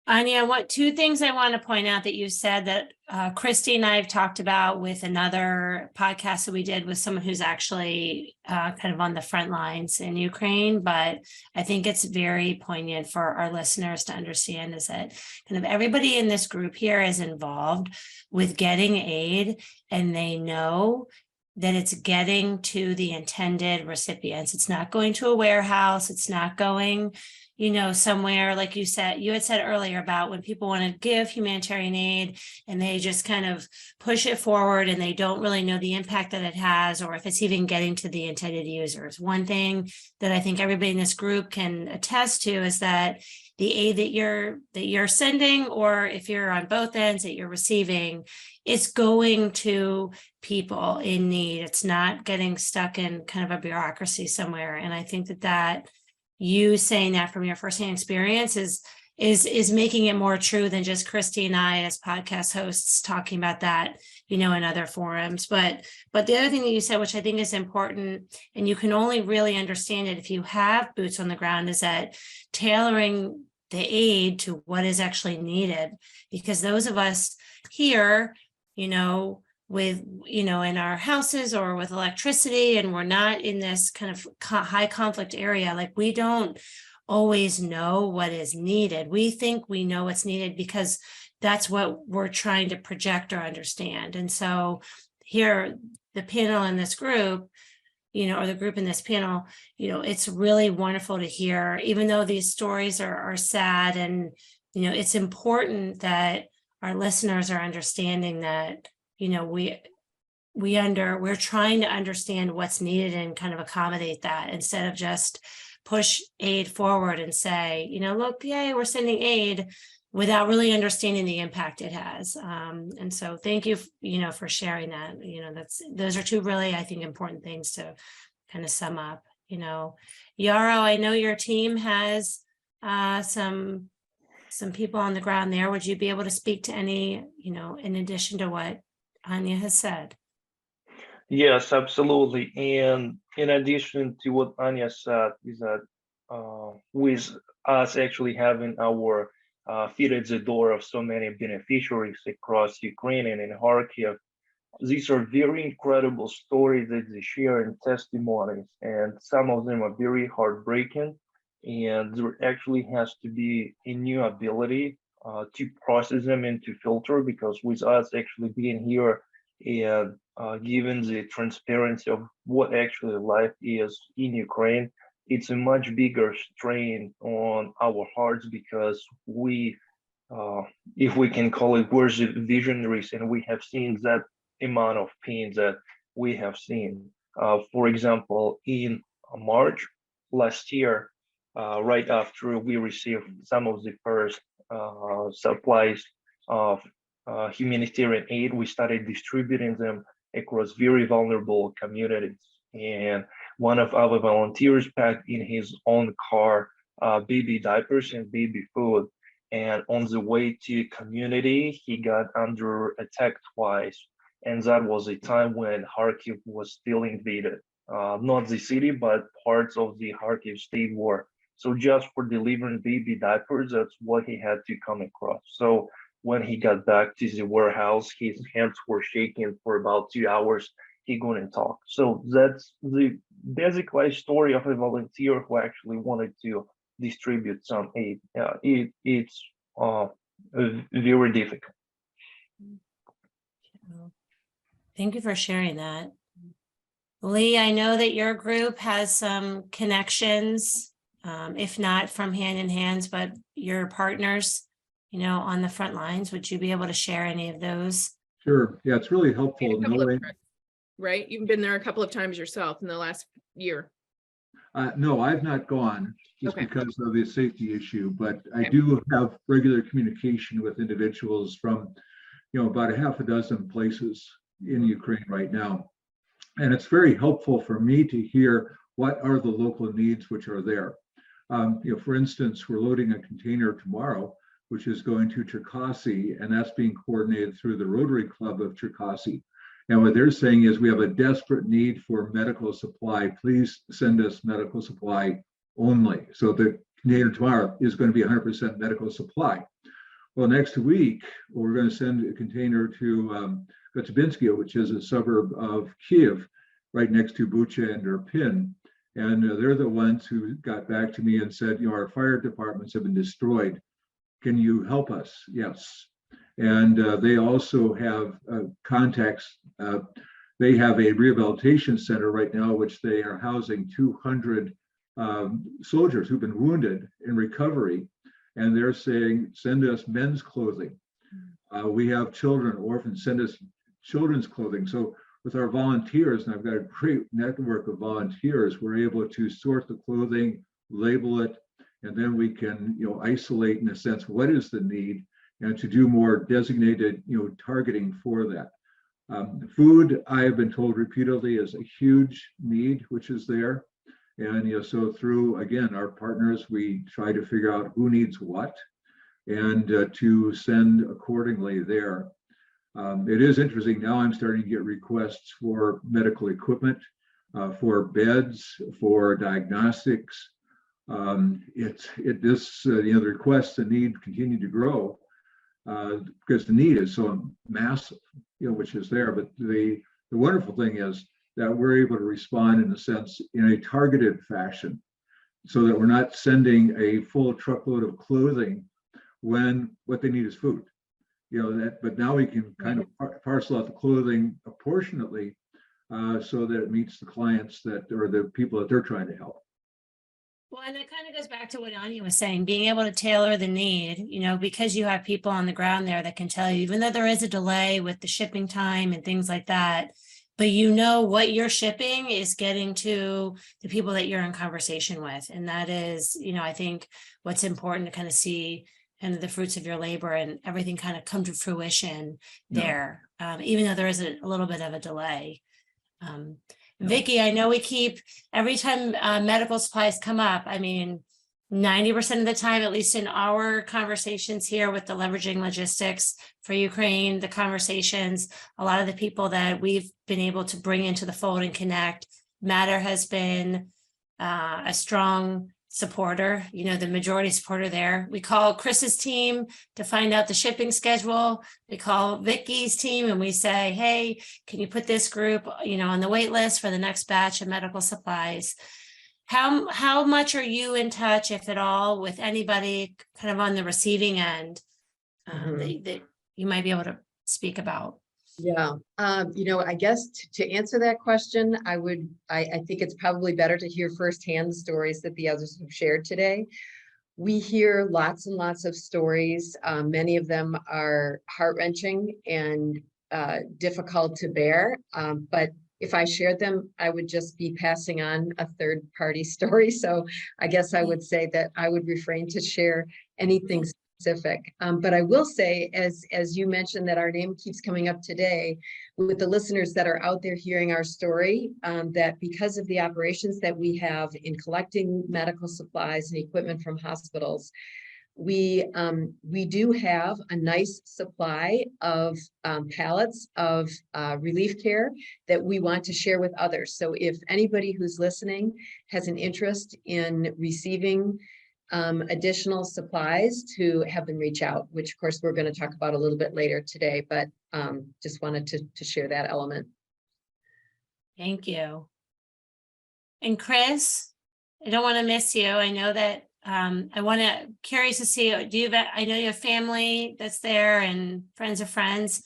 Ania, 2 things I want to point out that you said that Kristi and I have talked about with another podcast that we did with someone who's actually kind of on the front lines in Ukraine, but I think it's very poignant for our listeners to understand is that kind of everybody in this group here is involved with getting aid, and they know that it's getting to the intended recipients. It's not going to a warehouse. It's not going somewhere, like you had said earlier about when people want to give humanitarian aid and they just kind of push it forward and they don't really know the impact that it has, or if it's even getting to the intended users. One thing that I think everybody in this group can attest to is that the aid that you're sending, or if you're on both ends that you're receiving, it's going to people in need. It's not getting stuck in kind of a bureaucracy somewhere. And I think that you saying that from your firsthand experience is making it more true than just Kristi and I as podcast hosts talking about that, in other forums. But the other thing that you said, which I think is important, and you can only really understand it if you have boots on the ground, is that tailoring the aid to what is actually needed. Because those of us here, with, in our houses or with electricity, and we're not in this kind of high conflict area, like we don't always know what is needed. We think we know what's needed because that's what we're trying to project or understand. And so here, the panel in this group, or the group in this panel, it's really wonderful to hear, even though these stories are sad, and, it's important that our listeners are understanding that, we're trying to understand what's needed and kind of accommodate that, instead of just push aid forward and say, look, yay, we're sending aid, without really understanding the impact it has. And so thank you, for sharing that. Those are 2 really, I think, important things to kind of sum up. Yarrow, I know your team has some people on the ground there. Would you be able to speak to any, in addition to what Ania has said? Yes, absolutely. And in addition to what Ania said, is that with us actually having our feet at the door of so many beneficiaries across Ukraine and in Kharkiv, these are very incredible stories that they share and testimonies, and some of them are very heartbreaking. And there actually has to be a new ability to process them and to filter, because with us actually being here And given the transparency of what actually life is in Ukraine, it's a much bigger strain on our hearts because we, if we can call it, we're the visionaries, and we have seen that amount of pain that we have seen. For example, in March last year, right after we received some of the first supplies of humanitarian aid, we started distributing them across very vulnerable communities. And one of our volunteers packed in his own car baby diapers and baby food. And on the way to community, he got under attack twice. And that was a time when Kharkiv was still invaded. Not the city, but parts of the Kharkiv state were. So just for delivering baby diapers, that's what he had to come across. So when he got back to the warehouse, his hands were shaking for about 2 hours. He couldn't talk. So that's the basic life story of a volunteer who actually wanted to distribute some aid. It's very difficult. Thank you for sharing that. Lee, I know that your group has some connections, if not from Hand in Hands, but your partners, on the front lines. Would you be able to share any of those? Sure. Yeah, it's really helpful A couple of knowing. trips, right? You've been there a couple of times yourself in the last year. No, I've not gone just Okay. because of the safety issue, but I Okay. do have regular communication with individuals from, about a half a dozen places in Ukraine right now. And it's very helpful for me to hear what are the local needs which are there. For instance, we're loading a container tomorrow, which is going to Cherkasy, and that's being coordinated through the Rotary Club of Cherkasy. And what they're saying is we have a desperate need for medical supply. Please send us medical supply only. So the container tomorrow is going to be 100% medical supply. Well, next week, we're going to send a container to Kotyabinska, which is a suburb of Kiev, right next to Bucha and Irpin. And they're the ones who got back to me and said, our fire departments have been destroyed. Can you help us? Yes. And they also have contacts. They have a rehabilitation center right now, which they are housing 200 soldiers who've been wounded in recovery. And they're saying, send us men's clothing. We have children, orphans, send us children's clothing. So with our volunteers, and I've got a great network of volunteers, we're able to sort the clothing, label it, and then we can, isolate in a sense, what is the need, and to do more designated, targeting for that. Food, I have been told repeatedly, is a huge need, which is there. And so through, again, our partners, we try to figure out who needs what and to send accordingly there. It is interesting. Now I'm starting to get requests for medical equipment, for beds, for diagnostics. The requests, the need continue to grow because the need is so massive, which is there. But the wonderful thing is that we're able to respond in a sense in a targeted fashion, so that we're not sending a full truckload of clothing when what they need is food. But now we can kind of parcel out the clothing apportionately so that it meets the clients or the people that they're trying to help. Well, and it kind of goes back to what Ania was saying, being able to tailor the need, because you have people on the ground there that can tell you, even though there is a delay with the shipping time and things like that, but what you're shipping is getting to the people that you're in conversation with. And that is, I think what's important to kind of see kind of the fruits of your labor and everything kind of come to fruition there, even though there is a little bit of a delay. Vicki, I know we keep, every time medical supplies come up, 90% of the time, at least in our conversations here with the Leveraging Logistics for Ukraine, the conversations, a lot of the people that we've been able to bring into the fold and connect, Matter has been a strong supporter, the majority supporter there. We call Chris's team to find out the shipping schedule. We call Vicky's team and we say, hey, can you put this group, on the wait list for the next batch of medical supplies? How much are you in touch, if at all, with anybody kind of on the receiving end that you might be able to speak about? Yeah, I guess to answer that question, I think it's probably better to hear firsthand the stories that the others have shared today. We hear lots and lots of stories. Many of them are heart-wrenching and difficult to bear. But if I shared them, I would just be passing on a third-party story. So I guess I would say that I would refrain to share anything specific. But I will say, as you mentioned, that our name keeps coming up today with the listeners that are out there hearing our story, that because of the operations that we have in collecting medical supplies and equipment from hospitals, we do have a nice supply of pallets of relief care that we want to share with others. So if anybody who's listening has an interest in receiving additional supplies, to have them reach out, which of course we're going to talk about a little bit later today, but just wanted to share that element. Thank you. And Chris, I don't want to miss you. I know that curious to see, I know you have family that's there and friends of friends.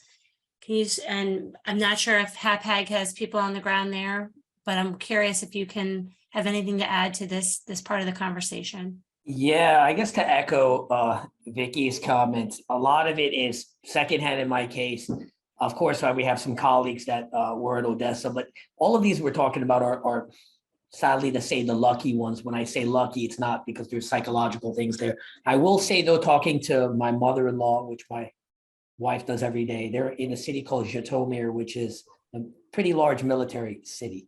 And I'm not sure if Hapag has people on the ground there, but I'm curious if you can have anything to add to this part of the conversation. Yeah, I guess to echo Vicky's comments, a lot of it is secondhand in my case. Of course, we have some colleagues that were in Odessa, but all of these we're talking about are sadly to say the lucky ones. When I say lucky, it's not because there's psychological things there. I will say though, talking to my mother-in-law, which my wife does every day, they're in a city called Zhytomyr, which is a pretty large military city.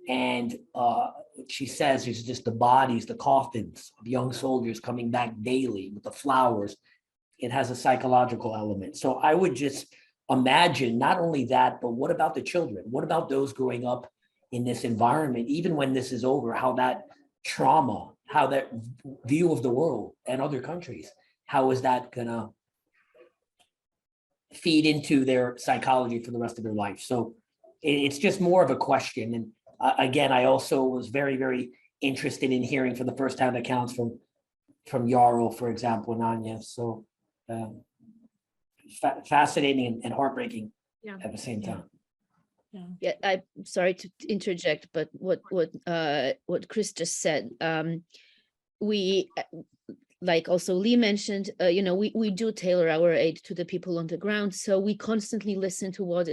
And she says it's just the bodies, the coffins of young soldiers coming back daily with the flowers. It has a psychological element. So I would just imagine not only that, but what about the children? What about those growing up in this environment, even when this is over, how that trauma, how that view of the world and other countries, how is that gonna feed into their psychology for the rest of their life? So it's just more of a question. And again, I also was very, very interested in hearing for the first time accounts from Yarrow, for example, and Ania. So fascinating and heartbreaking at the same time. Yeah, I'm sorry to interject, but what Chris just said, we, like also Lee mentioned, we do tailor our aid to the people on the ground. So we constantly listen to what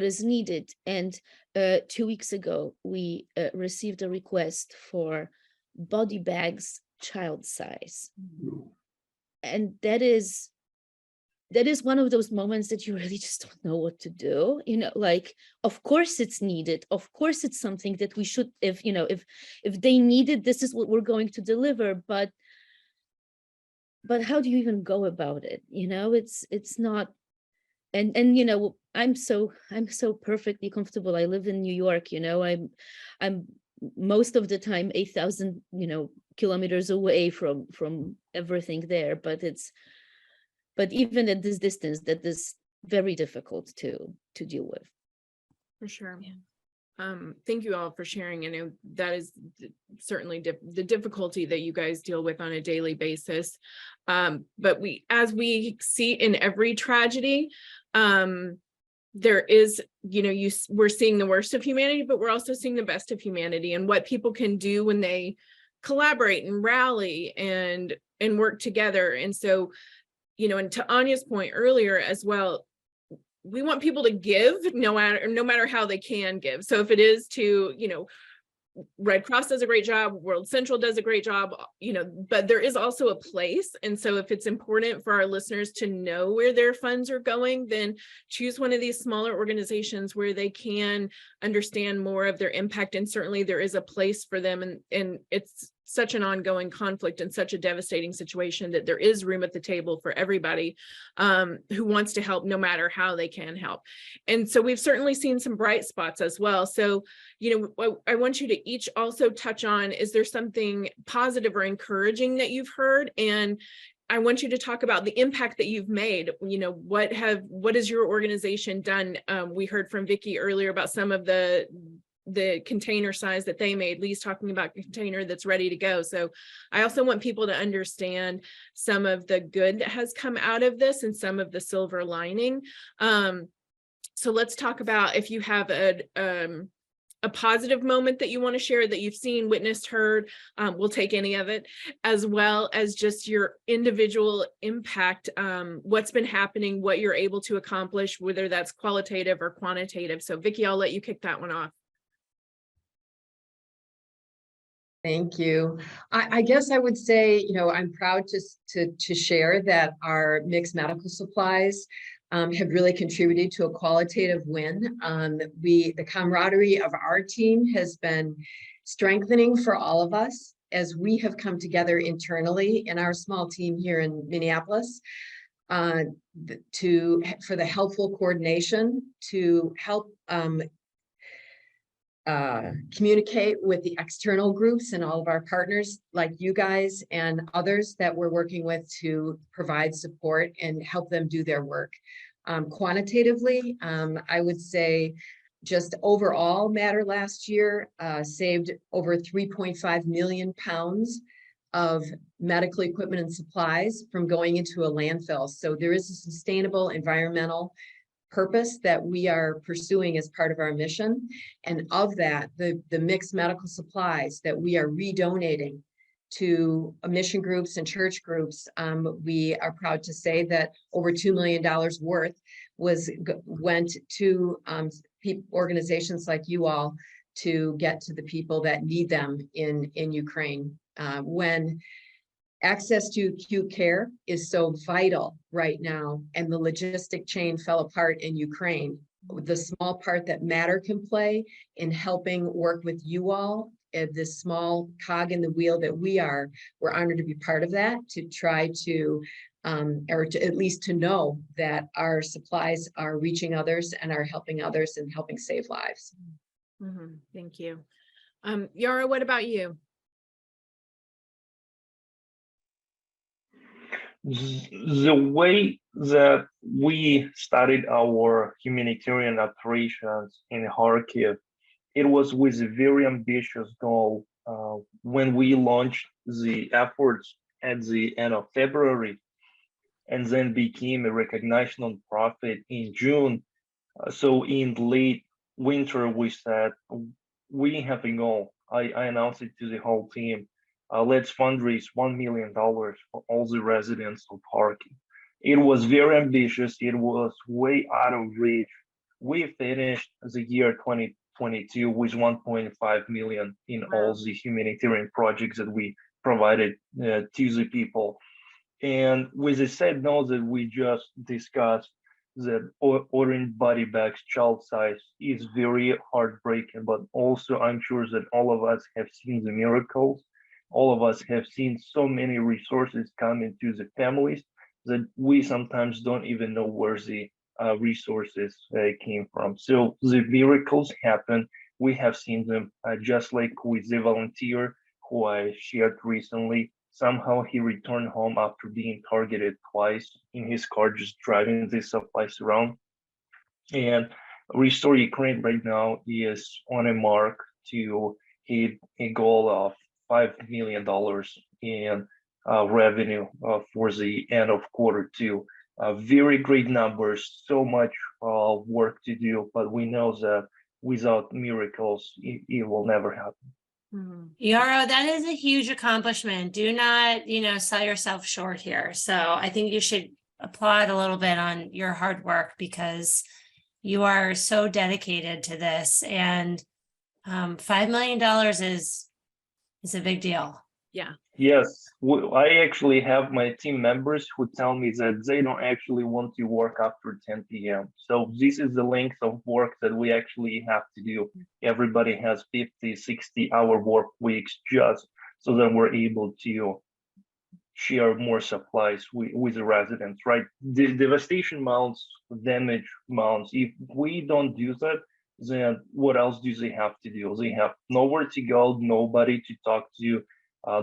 is needed. And 2 weeks ago, we received a request for body bags, child size. And that is one of those moments that you really just don't know what to do. Like, of course it's needed. Of course it's something that we should, if they need it, this is what we're going to deliver. But how do you even go about it? It's not, and I'm so perfectly comfortable. I live in New York, I'm most of the time 8,000, kilometers away from everything there, but even at this distance, that is very difficult to deal with. For sure. Yeah. Thank you all for sharing. I know that is certainly the difficulty that you guys deal with on a daily basis. But as we see in every tragedy, there is, we're seeing the worst of humanity, but we're also seeing the best of humanity and what people can do when they collaborate and rally and work together. And so, and to Anya's point earlier as well, we want people to give no matter how they can give. So if it is to, Red Cross does a great job, World Central does a great job, but there is also a place. And so if it's important for our listeners to know where their funds are going, then choose one of these smaller organizations where they can understand more of their impact. And certainly there is a place for them. And it's such an ongoing conflict and such a devastating situation that there is room at the table for everybody who wants to help, no matter how they can help. And so we've certainly seen some bright spots as well. So, I want you to each also touch on, is there something positive or encouraging that you've heard? And I want you to talk about the impact that you've made. What has your organization done? We heard from Vicky earlier about some of the container size that they made. Lee's talking about a container that's ready to go. So I also want people to understand some of the good that has come out of this and some of the silver lining. So let's talk about if you have a positive moment that you want to share that you've seen, witnessed, heard. We'll take any of it, as well as just your individual impact, what's been happening, what you're able to accomplish, whether that's qualitative or quantitative. So Vicki, I'll let you kick that one off. Thank you. I guess I would say, you know, I'm proud to share that our mixed medical supplies have really contributed to a qualitative win. The camaraderie of our team has been strengthening for all of us as we have come together internally in our small team here in Minneapolis for the helpful coordination to help communicate with the external groups and all of our partners like you guys and others that we're working with to provide support and help them do their work. Quantitatively, I would say just overall matter last year saved over 3.5 million pounds of medical equipment and supplies from going into a landfill. So there is a sustainable environmental purpose that we are pursuing as part of our mission. And of that, the mixed medical supplies that we are redonating to mission groups and church groups, we are proud to say that over $2 million worth went to organizations like you all to get to the people that need them in Ukraine. When access to acute care is so vital right now, and the logistic chain fell apart in Ukraine, the small part that Matter can play in helping work with you all, this small cog in the wheel that we're honored to be part of that, to try to, or to at least to know that our supplies are reaching others and are helping others and helping save lives. Mm-hmm. Thank you. Yara, what about you? The way that we started our humanitarian operations in Kharkiv, it was with a very ambitious goal. When we launched the efforts at the end of February, and then became a recognized nonprofit in June. So in late winter, we said, we have a goal. I announced it to the whole team. Let's fundraise $1 million for all the residents of Kharkiv. It was very ambitious. It was way out of reach. We finished the year 2022 with 1.5 million in all the humanitarian projects that we provided to the people. And with the said note that we just discussed, that ordering body bags child size is very heartbreaking, but also I'm sure that all of us have seen the miracles. All of us have seen so many resources come into the families that we sometimes don't even know where the resources came from. So the miracles happen. We have seen them just like with the volunteer who I shared recently. Somehow he returned home after being targeted twice in his car, just driving the supplies around. And Restore Ukraine right now is on a mark to hit a goal of $5 million in revenue for the end of Q2. Very great numbers, so much work to do, but we know that without miracles, it will never happen. Yara, that is a huge accomplishment. Do not, sell yourself short here. So I think you should applaud a little bit on your hard work because you are so dedicated to this. And $5 million is a big deal. Yeah. Yes, I actually have my team members who tell me that they don't actually want to work after 10 p.m. So this is the length of work that we actually have to do. Everybody has 50, 60-hour work weeks just so that we're able to share more supplies with the residents, right? The devastation mounts, damage mounts. If we don't do that, then what else do they have to do? They have nowhere to go, nobody to talk to,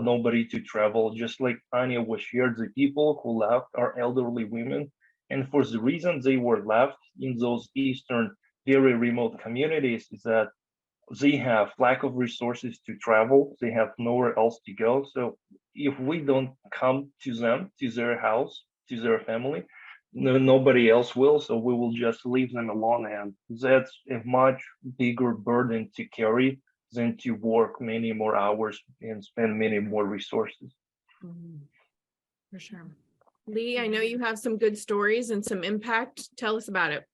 nobody to travel. Just like Ania was shared, the people who left are elderly women. And for the reason they were left in those eastern, very remote communities is that they have lack of resources to travel. They have nowhere else to go. So if we don't come to them, to their house, to their family, nobody else will, so we will just leave them alone, and that's a much bigger burden to carry than to work many more hours and spend many more resources. For sure. Lee, I know you have some good stories and some impact. Tell us about it.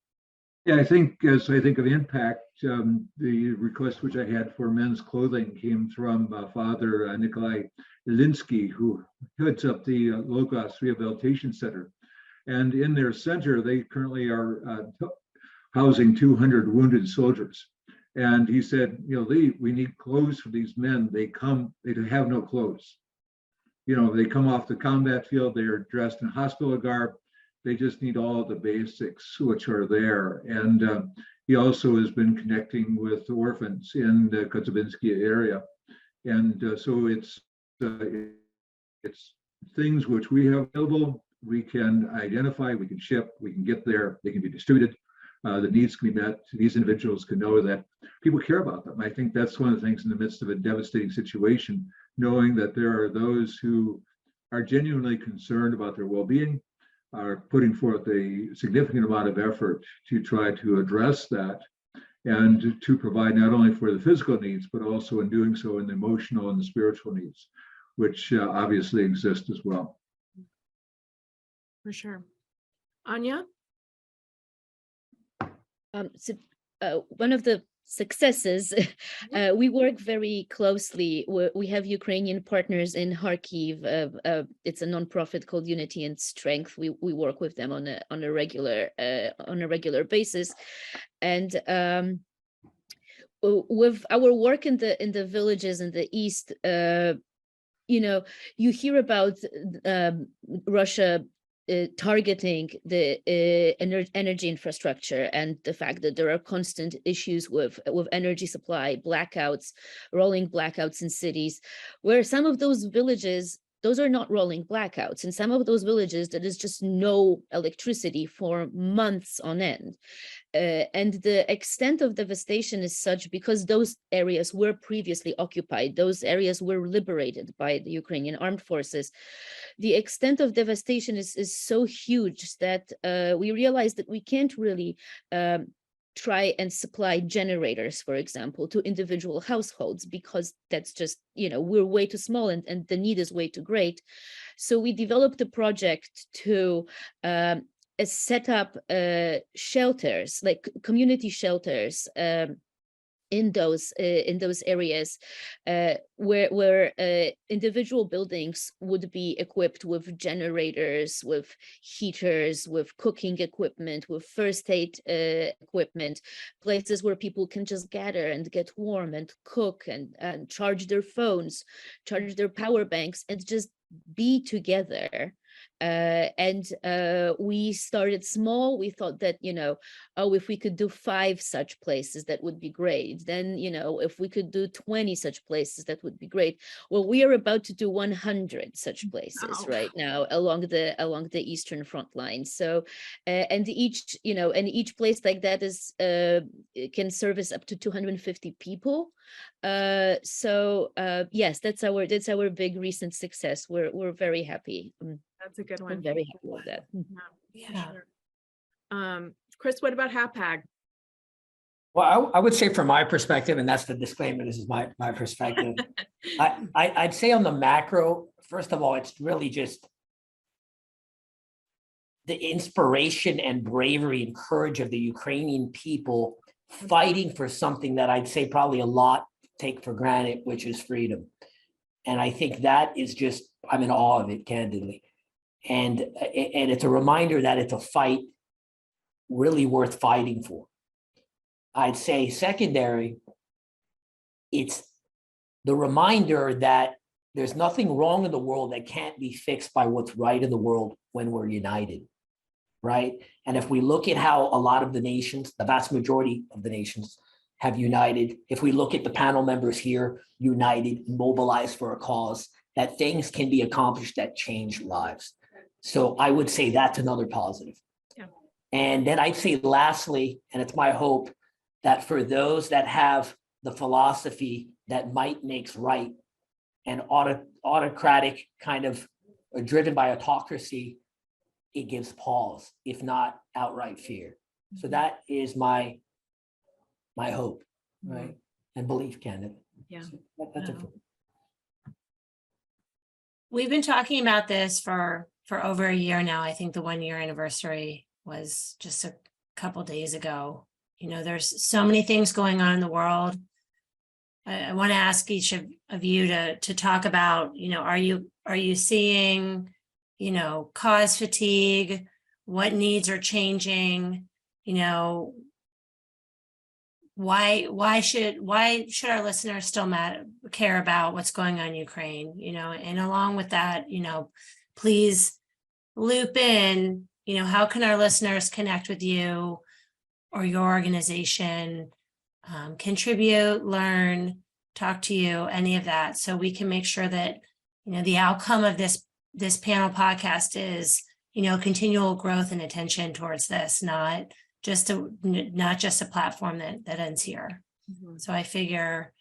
Yeah, I think as I think of impact, the request which I had for men's clothing came from Father Nikolai Ilinsky, who heads up the Logos Rehabilitation Center. And in their center, they currently are housing 200 wounded soldiers. And he said, Lee, we need clothes for these men. They have no clothes. They come off the combat field, they're dressed in hospital garb. They just need all the basics which are there. And he also has been connecting with orphans in the Kotzebinski area. And so it's things which we have available, we can identify, we can ship, we can get there, they can be distributed. The needs can be met. These individuals can know that people care about them. I think that's one of the things in the midst of a devastating situation, knowing that there are those who are genuinely concerned about their well-being, are putting forth a significant amount of effort to try to address that and to provide not only for the physical needs, but also in doing so in the emotional and the spiritual needs, which obviously exist as well. For sure. Ania? One of the successes, we work very closely. We have Ukrainian partners in Kharkiv. It's a nonprofit called Unity and Strength. We work with them on a regular basis, and with our work in the villages in the east, you hear about Russia targeting the energy infrastructure and the fact that there are constant issues with energy supply, blackouts, rolling blackouts in cities, where some of those villages, those are not rolling blackouts. In some of those villages, there is just no electricity for months on end. And the extent of devastation is such because those areas were previously occupied, those areas were liberated by the Ukrainian armed forces. The extent of devastation is so huge that we realized that we can't really try and supply generators, for example, to individual households, because that's just, we're way too small and the need is way too great. So we developed a project to set up shelters, like community shelters, in those areas where individual buildings would be equipped with generators, with heaters, with cooking equipment, with first aid equipment, places where people can just gather and get warm and cook and charge their phones, charge their power banks, and just be together. And we started small. We thought that, if we could do 5 such places, that would be great. Then, if we could do 20 such places, that would be great. Well, we are about to do 100 such places right now along the eastern front line. So, and each place like that is can service up to 250 people. So yes, that's our big recent success. We're very happy. That's a good one. I'm very happy with that. Yeah. Sure. Chris, what about Hapag? Well, I would say from my perspective, and that's the disclaimer, this is my perspective. I'd say on the macro, first of all, it's really just the inspiration and bravery and courage of the Ukrainian people fighting for something that I'd say probably a lot take for granted, which is freedom. And I think that is just, I'm in awe of it, candidly. And it's a reminder that it's a fight really worth fighting for. I'd say secondary, it's the reminder that there's nothing wrong in the world that can't be fixed by what's right in the world when we're united, right? And if we look at how a lot of the nations, the vast majority of the nations have united, if we look at the panel members here, united, mobilized for a cause, that things can be accomplished that change lives. So I would say that's another positive. Yeah. And then I'd say lastly, and it's my hope that for those that have the philosophy that might makes right and autocratic kind of driven by autocracy it gives pause, if not outright fear. So that is my hope, right? And belief, Canada. Yeah. So that's it. Wow. We've been talking about this for over a year now. I think the 1-year anniversary was just a couple days ago. You know, there's so many things going on in the world. I want to ask each of you to talk about, you know, are you seeing, you know, cause fatigue? What needs are changing? You know, why should our listeners still care about what's going on in Ukraine? You know, and along with that, you know, please loop in, you know, how can our listeners connect with you or your organization, contribute, learn, talk to you, any of that, so we can make sure that, you know, the outcome of this panel podcast is, you know, continual growth and attention towards this, not just a platform that ends here. So I figure,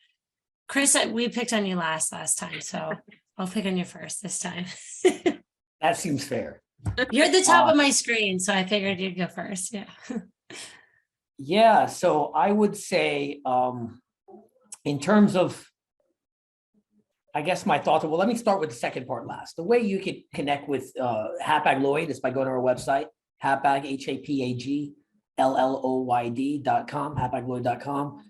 Chris, we picked on you last time, so I'll pick on you first this time. That seems fair. You're at the top of my screen, so I figured you'd go first. Yeah. Yeah, so I would say, in terms of, I guess my thoughts are, well, let me start with the second part last. The way you could connect with Hapag-Lloyd is by going to our website, Hapag, HAPAGLLOYD.com, Hapag-Lloyd.com,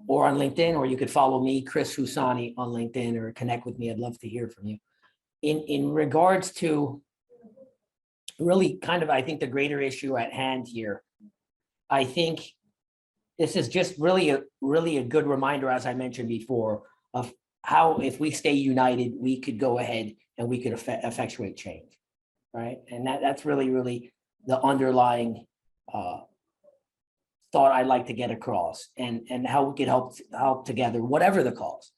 or on LinkedIn, or you could follow me, Chris Hussaini, on LinkedIn, or connect with me. I'd love to hear from you. In regards to really kind of, I think, the greater issue at hand here, I think this is just really a good reminder, as I mentioned before, of how if we stay united, we could go ahead and we could effectuate change, right? And that's really the underlying thought I'd like to get across, and how we could help together, whatever the cause.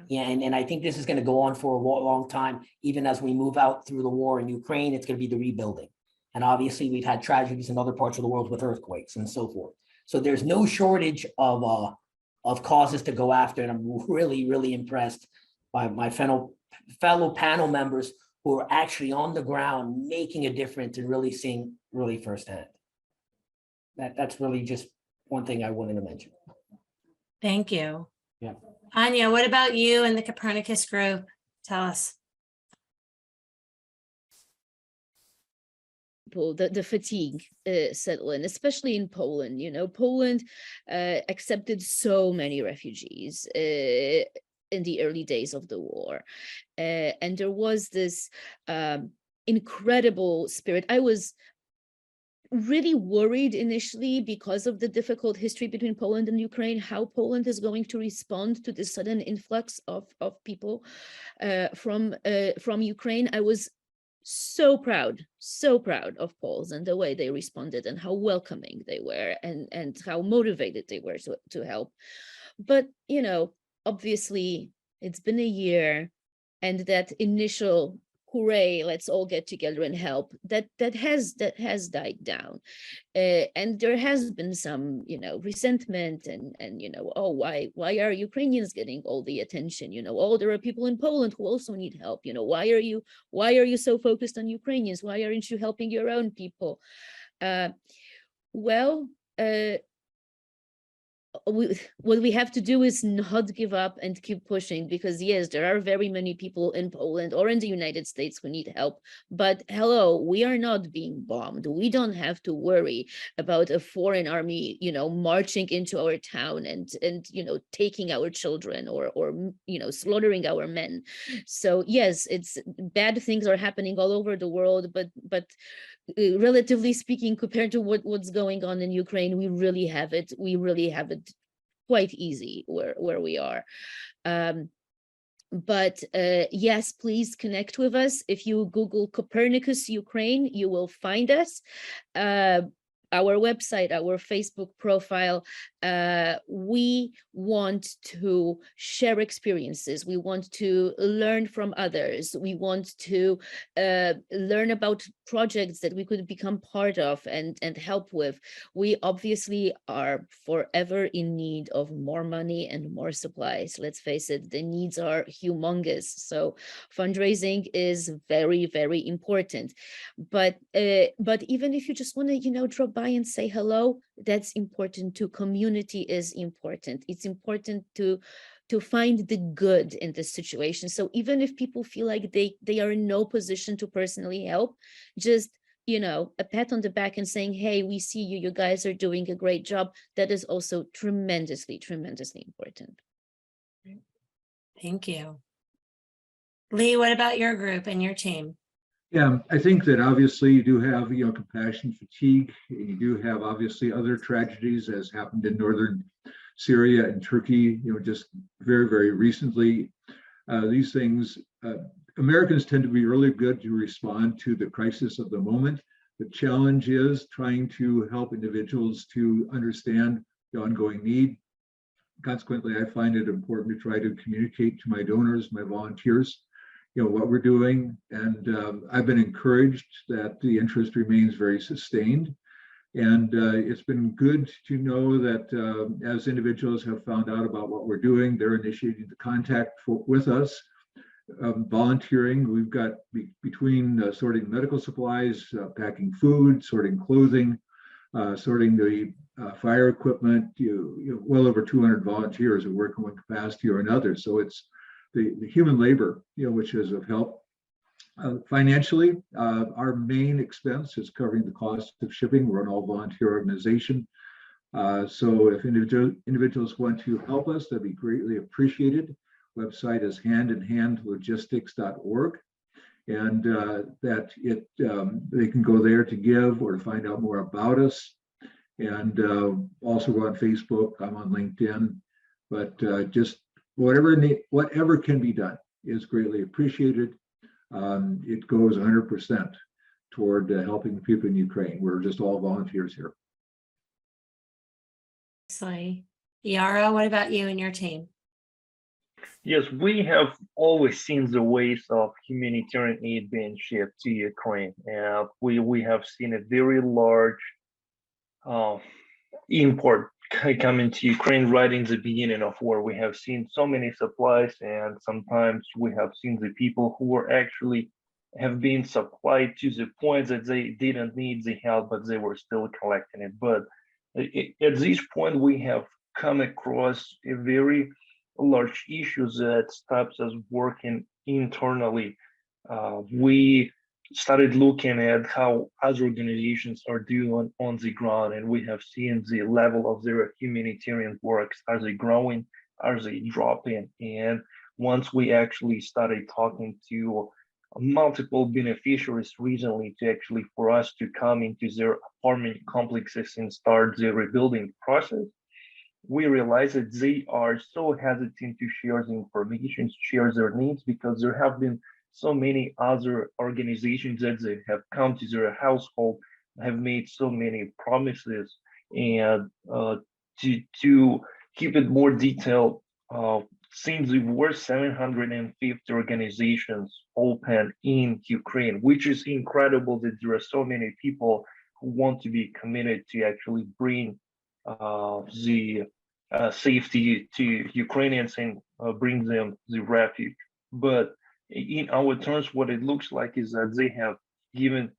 Yeah, and I think this is going to go on for a long time, even as we move out through the war in Ukraine. It's going to be the rebuilding. And obviously, we've had tragedies in other parts of the world with earthquakes and so forth. So there's no shortage of causes to go after. And I'm really impressed by my fellow panel members who are actually on the ground making a difference and really seeing firsthand. That's really just one thing I wanted to mention. Thank you. Yeah. Ania, what about you and the Copernicus group? Tell us. The fatigue settle in, especially in Poland. You know, Poland accepted so many refugees in the early days of the war, and there was this incredible spirit. I was really worried initially because of the difficult history between Poland and Ukraine, how Poland is going to respond to this sudden influx of people from Ukraine. I was so proud of Poles and the way they responded and how welcoming they were and how motivated they were to help. But, you know, obviously it's been a year, and that initial hooray, let's all get together and help, that has died down, and there has been some, you know, resentment and you know, oh, why are Ukrainians getting all the attention? You know, oh, there are people in Poland who also need help. You know, why are you so focused on Ukrainians? Why aren't you helping your own people? What we have to do is not give up and keep pushing, because yes, there are very many people in Poland or in the United States who need help, but hello, we are not being bombed. We don't have to worry about a foreign army, you know, marching into our town and you know, taking our children or you know, slaughtering our men. So yes, it's bad things are happening all over the world, but relatively speaking, compared to what's going on in Ukraine, we really have it quite easy where we are. But yes, please connect with us. If you Google Copernicus Ukraine, you will find us. Our website, our Facebook profile, we want to share experiences. We want to learn from others. We want to learn about projects that we could become part of and help with. We obviously are forever in need of more money and more supplies. Let's face it, the needs are humongous. So fundraising is very, very important. But even if you just want to, drop by and say hello, that's important too. Community is important. It's important to find the good in this situation. So even if people feel like they are in no position to personally help, just a pat on the back and saying, hey, we see you, you guys are doing a great job. That is also tremendously, tremendously important. Thank you. Lee, what about your group and your team? Yeah, I think that obviously you do have, compassion fatigue. You do have obviously other tragedies as happened in northern Syria and Turkey, just very, very recently. These things, Americans tend to be really good to respond to the crisis of the moment. The challenge is trying to help individuals to understand the ongoing need. Consequently, I find it important to try to communicate to my donors, my volunteers, what we're doing. And I've been encouraged that the interest remains very sustained. And it's been good to know that as individuals have found out about what we're doing, they're initiating the contact with us. Volunteering, we've got between sorting medical supplies, packing food, sorting clothing, sorting the fire equipment, well over 200 volunteers who work in one capacity or another. So it's the human labor, which is of help. Financially, our main expense is covering the cost of shipping. We're an all-volunteer organization. So if individuals want to help us, that'd be greatly appreciated. Website is handinhandlogistics.org, and they can go there to give or to find out more about us. And also we're on Facebook. I'm on LinkedIn, but just whatever can be done is greatly appreciated. It goes 100% toward helping the people in Ukraine. We're just all volunteers here. Yara, what about you and your team? Yes, we have always seen the ways of humanitarian aid being shipped to Ukraine. We have seen a very large import coming to Ukraine right in the beginning of war. We have seen so many supplies, and sometimes we have seen the people who were actually have been supplied to the point that they didn't need the help, but they were still collecting it. But at this point, we have come across a very large issue that stops us working internally. We started looking at how other organizations are doing on the ground, and we have seen the level of their humanitarian works. Are they growing? Are they dropping? And once we actually started talking to multiple beneficiaries recently for us to come into their apartment complexes and start the rebuilding process, we realized that they are so hesitant to share the information, share their needs, because there have been so many other organizations that they have come to their household, have made so many promises. And to keep it more detailed, since there were 750 organizations open in Ukraine, which is incredible that there are so many people who want to be committed to actually bring the safety to Ukrainians and bring them the refuge. But in our terms, what it looks like is that they have given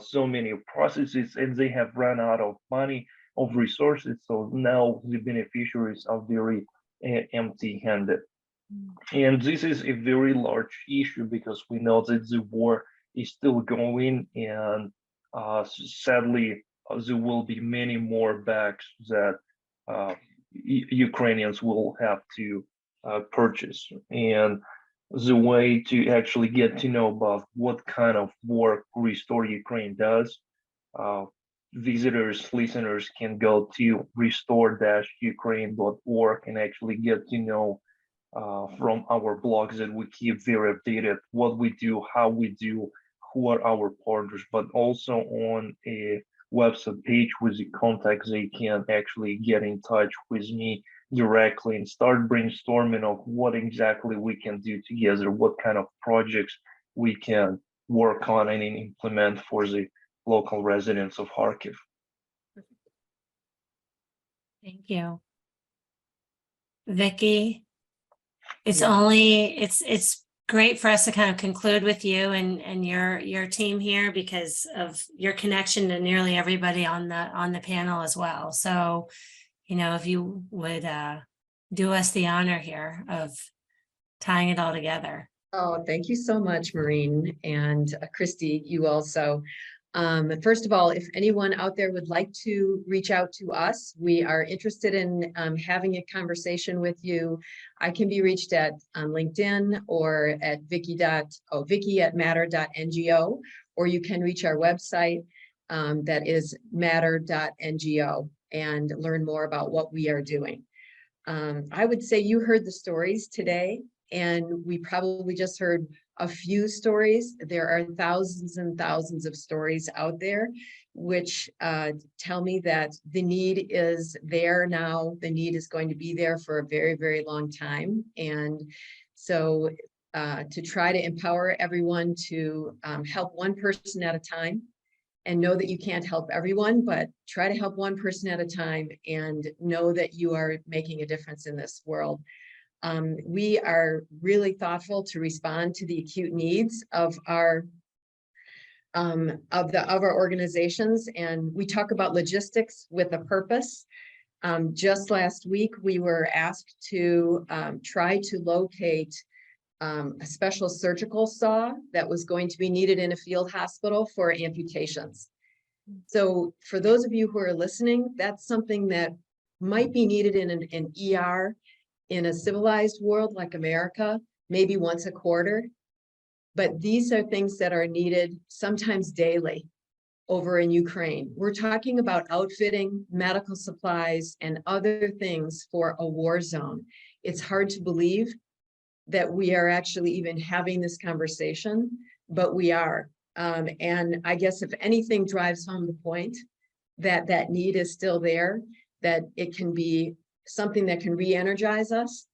so many processes and they have run out of money, of resources. So now the beneficiaries are very empty-handed. And this is a very large issue because we know that the war is still going, and sadly, there will be many more bags that Ukrainians will have to purchase. And the way to actually get to know about what kind of work Restore Ukraine does, visitors, listeners can go to restore-ukraine.org and actually get to know from our blogs that we keep very updated, what we do, how we do, who are our partners, but also on a website page with the contacts, they can actually get in touch with me directly and start brainstorming of what exactly we can do together, what kind of projects we can work on and implement for the local residents of Kharkiv. Thank you. Vicky, it's great for us to kind of conclude with you and your team here because of your connection to nearly everybody on the panel as well. So, if you would do us the honor here of tying it all together. Oh, thank you so much, Maureen, and Kristi, you also. First of all, if anyone out there would like to reach out to us, we are interested in having a conversation with you. I can be reached at on LinkedIn or at vicky@matter.ngo, or you can reach our website that is matter.ngo and learn more about what we are doing. I would say you heard the stories today, and we probably just heard a few stories. There are thousands and thousands of stories out there, which tell me that the need is there now. The need is going to be there for a very, very long time. And so to try to empower everyone to help one person at a time, and know that you can't help everyone, but try to help one person at a time and know that you are making a difference in this world. We are really thoughtful to respond to the acute needs of our organizations, and we talk about logistics with a purpose. Just last week, we were asked to try to locate a special surgical saw that was going to be needed in a field hospital for amputations. So for those of you who are listening, that's something that might be needed in an ER in a civilized world like America, maybe once a quarter. But these are things that are needed sometimes daily over in Ukraine. We're talking about outfitting, medical supplies, and other things for a war zone. It's hard to believe that we are actually even having this conversation, but we are. And I guess if anything drives home the point that that need is still there, that it can be something that can re-energize us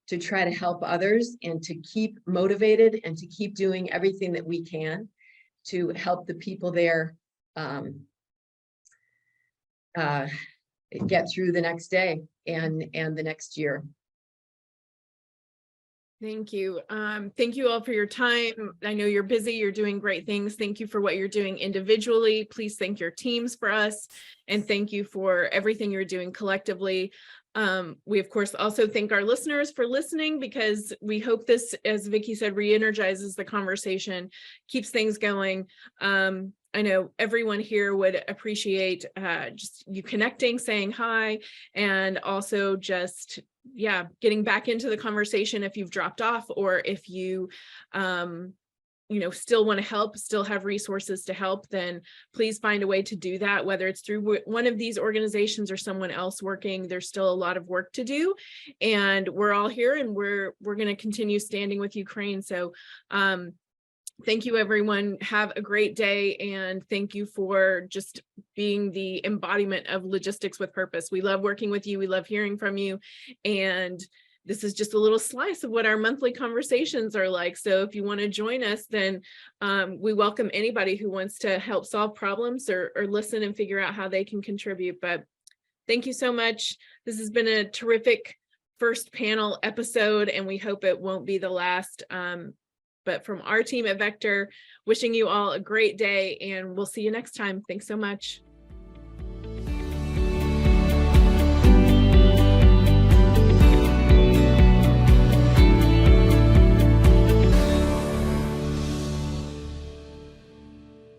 to try to help others and to keep motivated and to keep doing everything that we can to help the people there get through the next day and the next year. Thank you. Thank you all for your time. I know you're busy, you're doing great things. Thank you for what you're doing individually. Please thank your teams for us. And thank you for everything you're doing collectively. We, of course, also thank our listeners for listening, because we hope this, as Vicky said, re-energizes the conversation, keeps things going. I know everyone here would appreciate just you connecting, saying hi, and also just, getting back into the conversation if you've dropped off, or if you, still want to help, still have resources to help, then please find a way to do that, whether it's through one of these organizations or someone else working. There's still a lot of work to do, and we're all here, and we're going to continue standing with Ukraine. So thank you, everyone. Have a great day, and thank you for just being the embodiment of logistics with purpose. We love working with you. We love hearing from you, and this is just a little slice of what our monthly conversations are like. So if you want to join us, then we welcome anybody who wants to help solve problems or listen and figure out how they can contribute. But thank you so much. This has been a terrific first panel episode, and we hope it won't be the last. But from our team at Vector, wishing you all a great day, and we'll see you next time. Thanks so much.